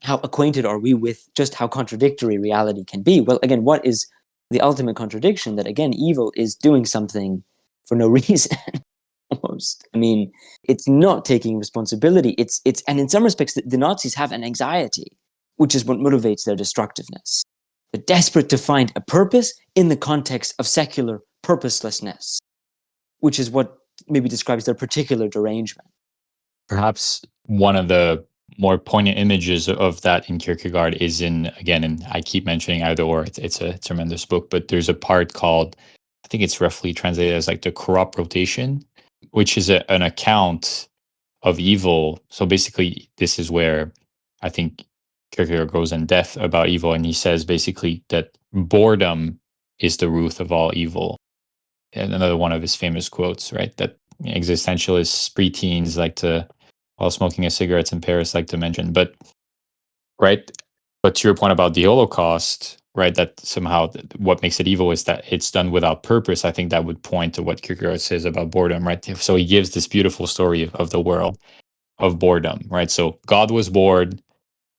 Speaker 1: how acquainted are we with just how contradictory reality can be? Well, again, what is the ultimate contradiction? That again, evil is doing something for no reason. Almost. I mean, it's not taking responsibility. It's and in some respects, the Nazis have an anxiety, which is what motivates their destructiveness. They're desperate to find a purpose in the context of secular purposelessness, which is what maybe describes their particular derangement.
Speaker 2: Perhaps one of the more poignant images of that in Kierkegaard is and I keep mentioning Either Or. It's a tremendous book, but there's a part called, I think it's roughly translated as like the corrupt rotation, which is an account of evil. So basically, this is where I think Kierkegaard goes in depth about evil, and he says basically that boredom is the root of all evil. And another one of his famous quotes, right? That existentialists, preteens like to, while smoking a cigarette in Paris, like to mention. But to your point about the Holocaust, right? That somehow what makes it evil is that it's done without purpose. I think that would point to what Kierkegaard says about boredom, right? So he gives this beautiful story of the world of boredom, right? So God was bored,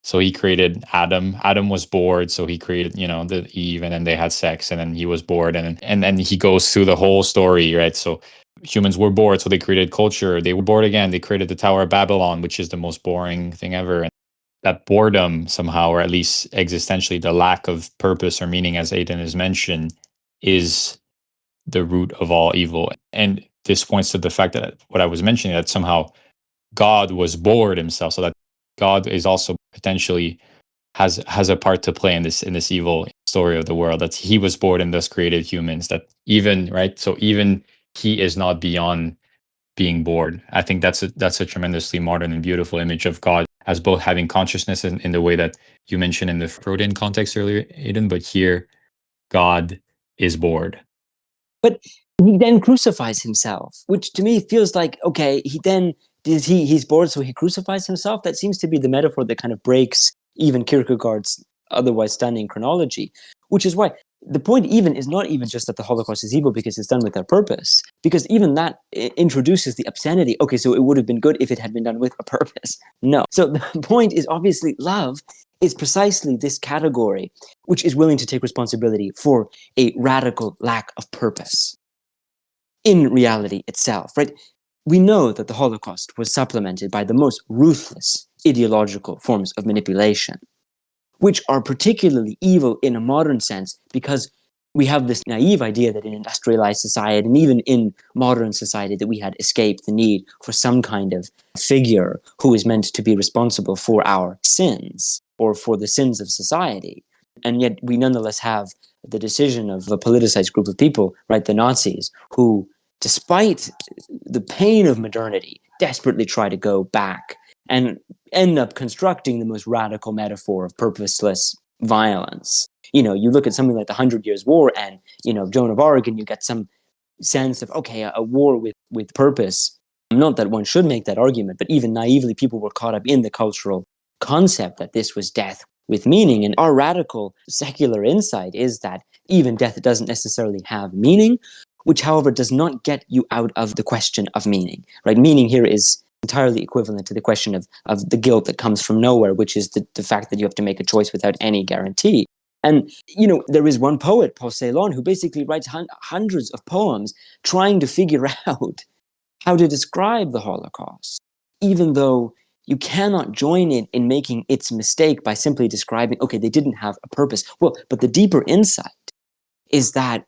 Speaker 2: so he created Adam. Adam was bored, so he created, the Eve, and then they had sex, and then he was bored, and then he goes through the whole story, right? So humans were bored, so they created culture. They were bored again. They created the Tower of Babylon, which is the most boring thing ever. And that boredom somehow, or at least existentially, the lack of purpose or meaning, as Aidan has mentioned, is the root of all evil. And this points to the fact that what I was mentioning, that somehow God was bored himself, so that God is also potentially has a part to play in this evil story of the world. That he was bored and thus created humans. That even so even he is not beyond being bored. I think that's a tremendously modern and beautiful image of God as both having consciousness in the way that you mentioned in the Freudian context earlier, Aidan, but here God is bored.
Speaker 1: But he then crucifies himself, which to me feels like, okay, he's bored, so he crucifies himself. That seems to be the metaphor that kind of breaks even Kierkegaard's otherwise stunning chronology, which is why the point even is not even just that the Holocaust is evil because it's done with a purpose, because even that introduces the obscenity. Okay, so it would have been good if it had been done with a purpose. No. So the point is obviously love is precisely this category which is willing to take responsibility for a radical lack of purpose in reality itself, right? We know that the Holocaust was supplemented by the most ruthless ideological forms of manipulation, which are particularly evil in a modern sense because we have this naive idea that in industrialized society and even in modern society that we had escaped the need for some kind of figure who is meant to be responsible for our sins or for the sins of society. And yet we nonetheless have the decision of a politicized group of people, right, the Nazis, who, despite the pain of modernity, desperately try to go back and end up constructing the most radical metaphor of purposeless violence. You look at something like the 100 Years' War and, Joan of Arc, and you get some sense of, okay, a war with purpose. Not that one should make that argument, but even naively, people were caught up in the cultural concept that this was death with meaning. And our radical secular insight is that even death doesn't necessarily have meaning, which, however, does not get you out of the question of meaning, right? Meaning here is entirely equivalent to the question of the guilt that comes from nowhere, which is the fact that you have to make a choice without any guarantee. And, there is one poet, Paul Celan, who basically writes hundreds of poems trying to figure out how to describe the Holocaust, even though you cannot join it in making its mistake by simply describing, okay, they didn't have a purpose. Well, but the deeper insight is that,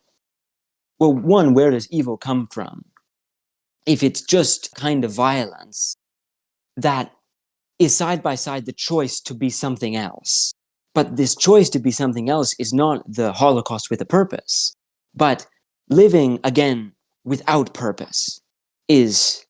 Speaker 1: well, one, where does evil come from? If it's just kind of violence, that is side by side the choice to be something else. But this choice to be something else is not the Holocaust with a purpose, but living, again, without purpose is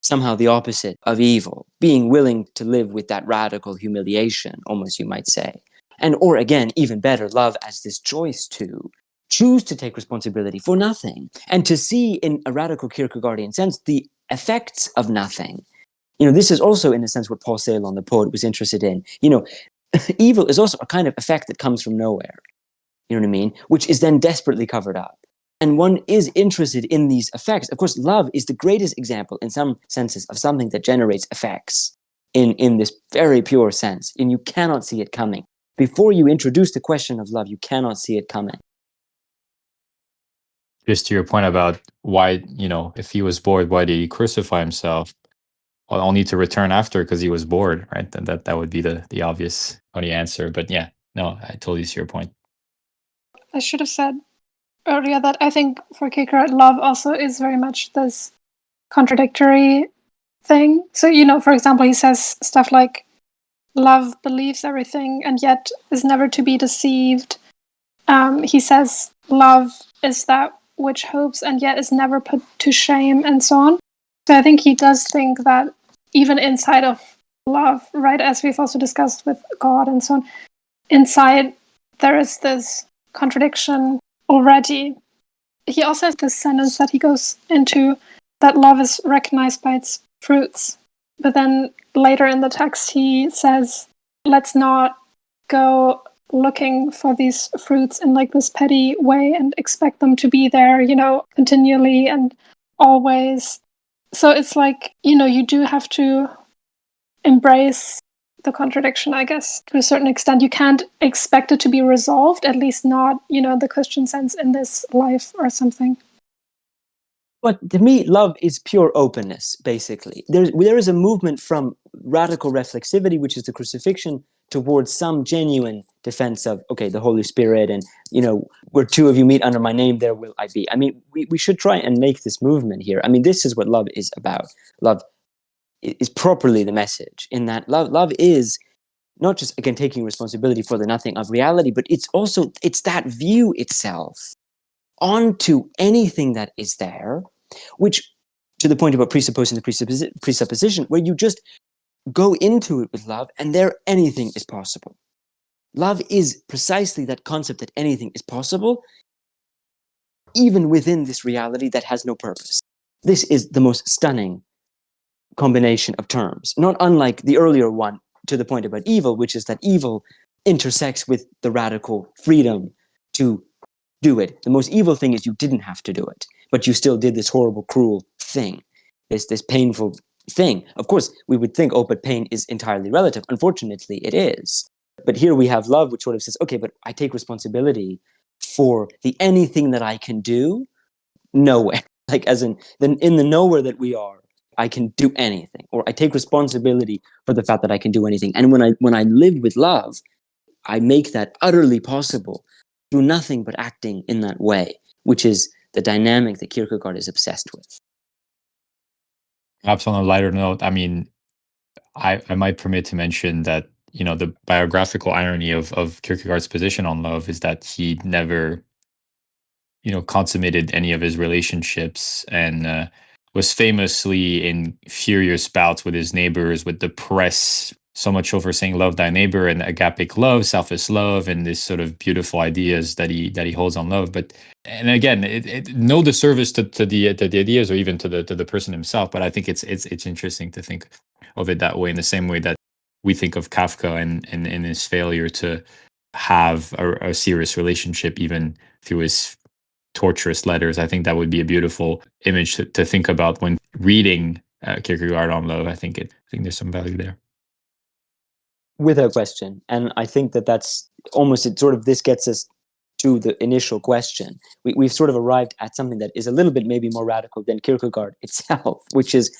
Speaker 1: somehow the opposite of evil, being willing to live with that radical humiliation, almost, you might say. And, or again, even better, love as this choice to choose to take responsibility for nothing and to see, in a radical Kierkegaardian sense, the effects of nothing. This is also, in a sense, what Paul Celan, the poet, was interested in. Evil is also a kind of effect that comes from nowhere, you know what I mean? Which is then desperately covered up. And one is interested in these effects. Of course, love is the greatest example, in some senses, of something that generates effects in this very pure sense. And you cannot see it coming. Before you introduce the question of love, you cannot see it coming.
Speaker 2: Just to your point about why, if he was bored, why did he crucify himself? Well, I'll need to return after because he was bored, right? Then that would be the obvious funny answer. But yeah, no, I totally see your point.
Speaker 3: I should have said earlier that I think for Kierkegaard, love also is very much this contradictory thing. So, for example, he says stuff like, love believes everything and yet is never to be deceived. He says love is that which hopes and yet is never put to shame, and so on. So I think he does think that even inside of love, right, as we've also discussed with God and so on, inside there is this contradiction already. He also has this sentence that he goes into, that love is recognized by its fruits. But then later in the text he says, let's not go looking for these fruits in like this petty way and expect them to be there, continually and always. So it's like, you do have to embrace the contradiction, I guess, to a certain extent. You can't expect it to be resolved, at least not, the Christian sense in this life or something.
Speaker 1: But to me, love is pure openness, basically. There is a movement from radical reflexivity, which is the crucifixion, towards some genuine defense of, okay, the Holy Spirit, and, where two of you meet under my name, there will I be. I mean, we should try and make this movement here. I mean, this is what love is about. Love is properly the message, in that love is not just, again, taking responsibility for the nothing of reality, but it's that view itself onto anything that is there, which, to the point about presupposing the presupposition, where you just go into it with love, and there anything is possible. Love is precisely that concept that anything is possible, even within this reality that has no purpose. This is the most stunning combination of terms, not unlike the earlier one, to the point about evil, which is that evil intersects with the radical freedom to do it. The most evil thing is you didn't have to do it, but you still did this horrible, cruel thing, this painful thing. Of course, we would think, oh, but pain is entirely relative. Unfortunately, it is. But here we have love, which sort of says, okay, but I take responsibility for the anything that I can do nowhere. Like, as in the nowhere that we are, I can do anything, or I take responsibility for the fact that I can do anything. And when I live with love, I make that utterly possible through nothing but acting in that way, which is the dynamic that Kierkegaard is obsessed with.
Speaker 2: Perhaps on a lighter note, I mean, I might permit to mention that, the biographical irony of Kierkegaard's position on love is that he never, consummated any of his relationships, and was famously in furious bouts with his neighbors, with the press, so much over saying love thy neighbor and agapic love, selfless love, and this sort of beautiful ideas that he holds on love. But and again, no disservice to the ideas or even to the person himself. But I think it's interesting to think of it that way, in the same way that we think of Kafka and his failure to have a serious relationship even through his torturous letters. I think that would be a beautiful image to think about when reading Kierkegaard on love. I think there's some value there.
Speaker 1: Without question. And I think that's almost, it sort of, this gets us to the initial question. We've sort of arrived at something that is a little bit maybe more radical than Kierkegaard itself, which is,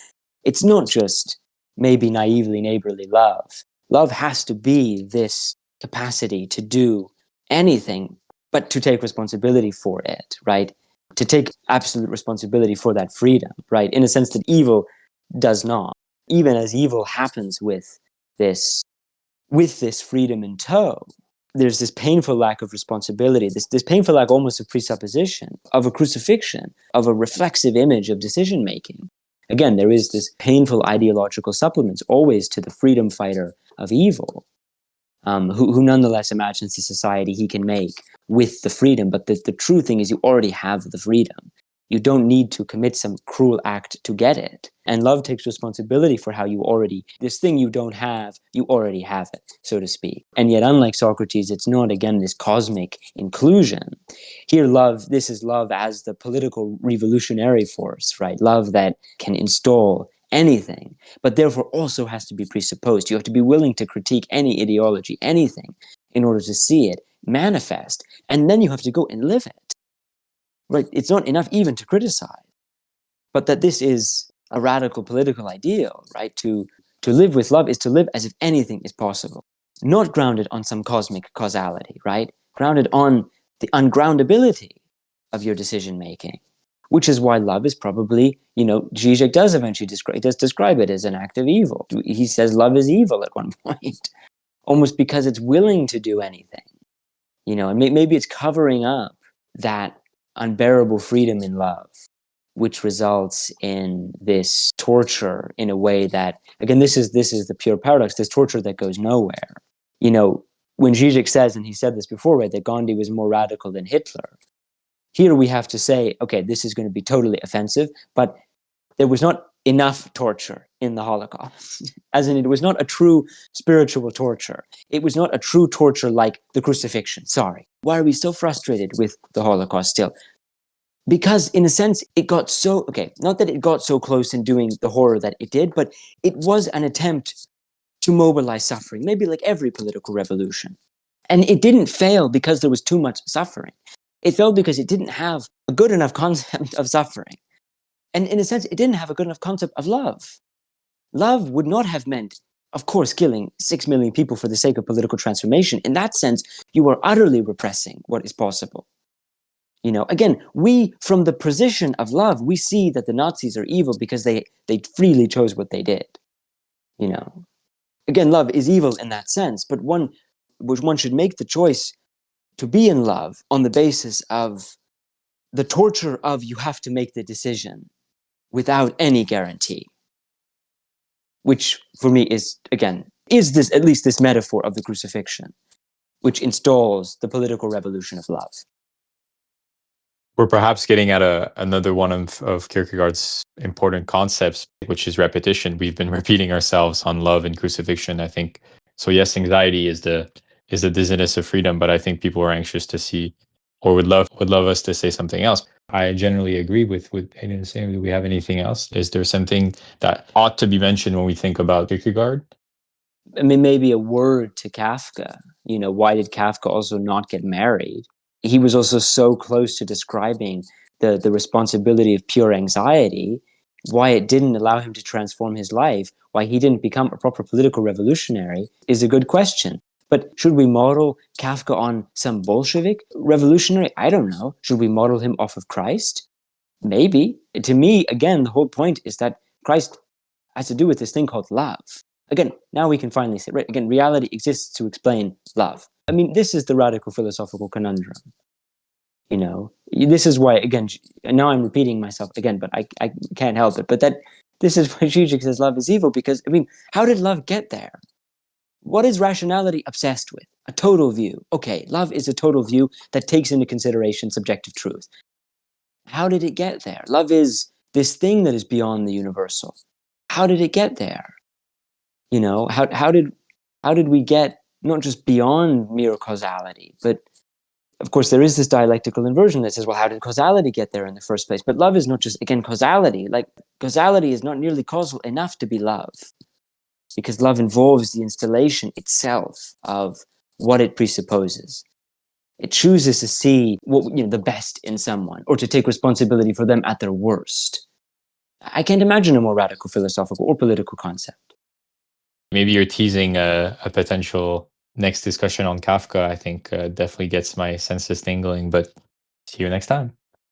Speaker 1: it's not just maybe naively neighborly love. Love has to be this capacity to do anything, but to take responsibility for it, right? To take absolute responsibility for that freedom, right? In a sense that evil does not. Even as evil happens with this freedom in tow, there's this painful lack of responsibility, this painful lack almost of presupposition, of a crucifixion, of a reflexive image of decision making. Again, there is this painful ideological supplements always to the freedom fighter of evil, who nonetheless imagines the society he can make with the freedom. But the true thing is, you already have the freedom. You don't need to commit some cruel act to get it. And love takes responsibility for how this thing you don't have, you already have it, so to speak. And yet, unlike Socrates, it's not, again, this cosmic inclusion. Here, this is love as the political revolutionary force, right? Love that can install anything, but therefore also has to be presupposed. You have to be willing to critique any ideology, anything, in order to see it manifest. And then you have to go and live it. Right? It's not enough even to criticize, but that this is a radical political ideal, right? To live with love is to live as if anything is possible, not grounded on some cosmic causality, right? Grounded on the ungroundability of your decision making, which is why love is probably, Zizek does eventually describe it as an act of evil. He says love is evil at one point, almost because it's willing to do anything, and maybe it's covering up that unbearable freedom in love, which results in this torture in a way that, again, this is the pure paradox, this torture that goes nowhere. When Zizek says, and he said this before, right, that Gandhi was more radical than Hitler, here we have to say, okay, this is going to be totally offensive, but there was not enough torture in the Holocaust. As in, it was not a true spiritual torture. It was not a true torture like the crucifixion. Sorry. Why are we so frustrated with the Holocaust still? Because in a sense, it got so, not that it got so close in doing the horror that it did, but it was an attempt to mobilize suffering, maybe like every political revolution. And it didn't fail because there was too much suffering. It failed because it didn't have a good enough concept of suffering. And in a sense, it didn't have a good enough concept of love. Love would not have meant, of course, killing 6 million people for the sake of political transformation. In that sense, you are utterly repressing what is possible. Again, from the position of love, we see that the Nazis are evil because they freely chose what they did. Again, love is evil in that sense, but one should make the choice to be in love on the basis of the torture of you have to make the decision without any guarantee, which for me is this at least this metaphor of the crucifixion, which installs the political revolution of love.
Speaker 2: We're perhaps getting at another one of Kierkegaard's important concepts, which is repetition. We've been repeating ourselves on love and crucifixion, I think. So yes, anxiety is the dizziness of freedom, but I think people are anxious to see, or would love us to say something else. I generally agree with Hayden saying. Do we have anything else? Is there something that ought to be mentioned when we think about Kierkegaard?
Speaker 1: I mean, maybe a word to Kafka. Why did Kafka also not get married? He was also so close to describing the responsibility of pure anxiety, why it didn't allow him to transform his life, why he didn't become a proper political revolutionary is a good question. But should we model Kafka on some Bolshevik revolutionary? I don't know. Should we model him off of Christ? Maybe. To me, again, the whole point is that Christ has to do with this thing called love. Again, now we can finally say, right, again, reality exists to explain love. I mean, this is the radical philosophical conundrum. This is why, again, now I'm repeating myself again, but I can't help it. But this is why Zizek says love is evil, because, how did love get there?
Speaker 4: what is rationality obsessed with? A total view. Okay, love is a total view that takes into consideration subjective truth. How did it get there? Love is this thing that is beyond the universal. How did it get there? You know, how did we get not just beyond mere causality, but of course there is this dialectical inversion that says, well, how did causality get there in the first place? But love is not just, again, causality. Like, causality is not nearly causal enough to be love, because love involves the installation itself of what it presupposes. It chooses to see the best in someone, or to take responsibility for them at their worst. I can't imagine a more radical philosophical or political concept.
Speaker 2: Maybe you're teasing a potential next discussion on Kafka. I think definitely gets my senses tingling, but see you next time.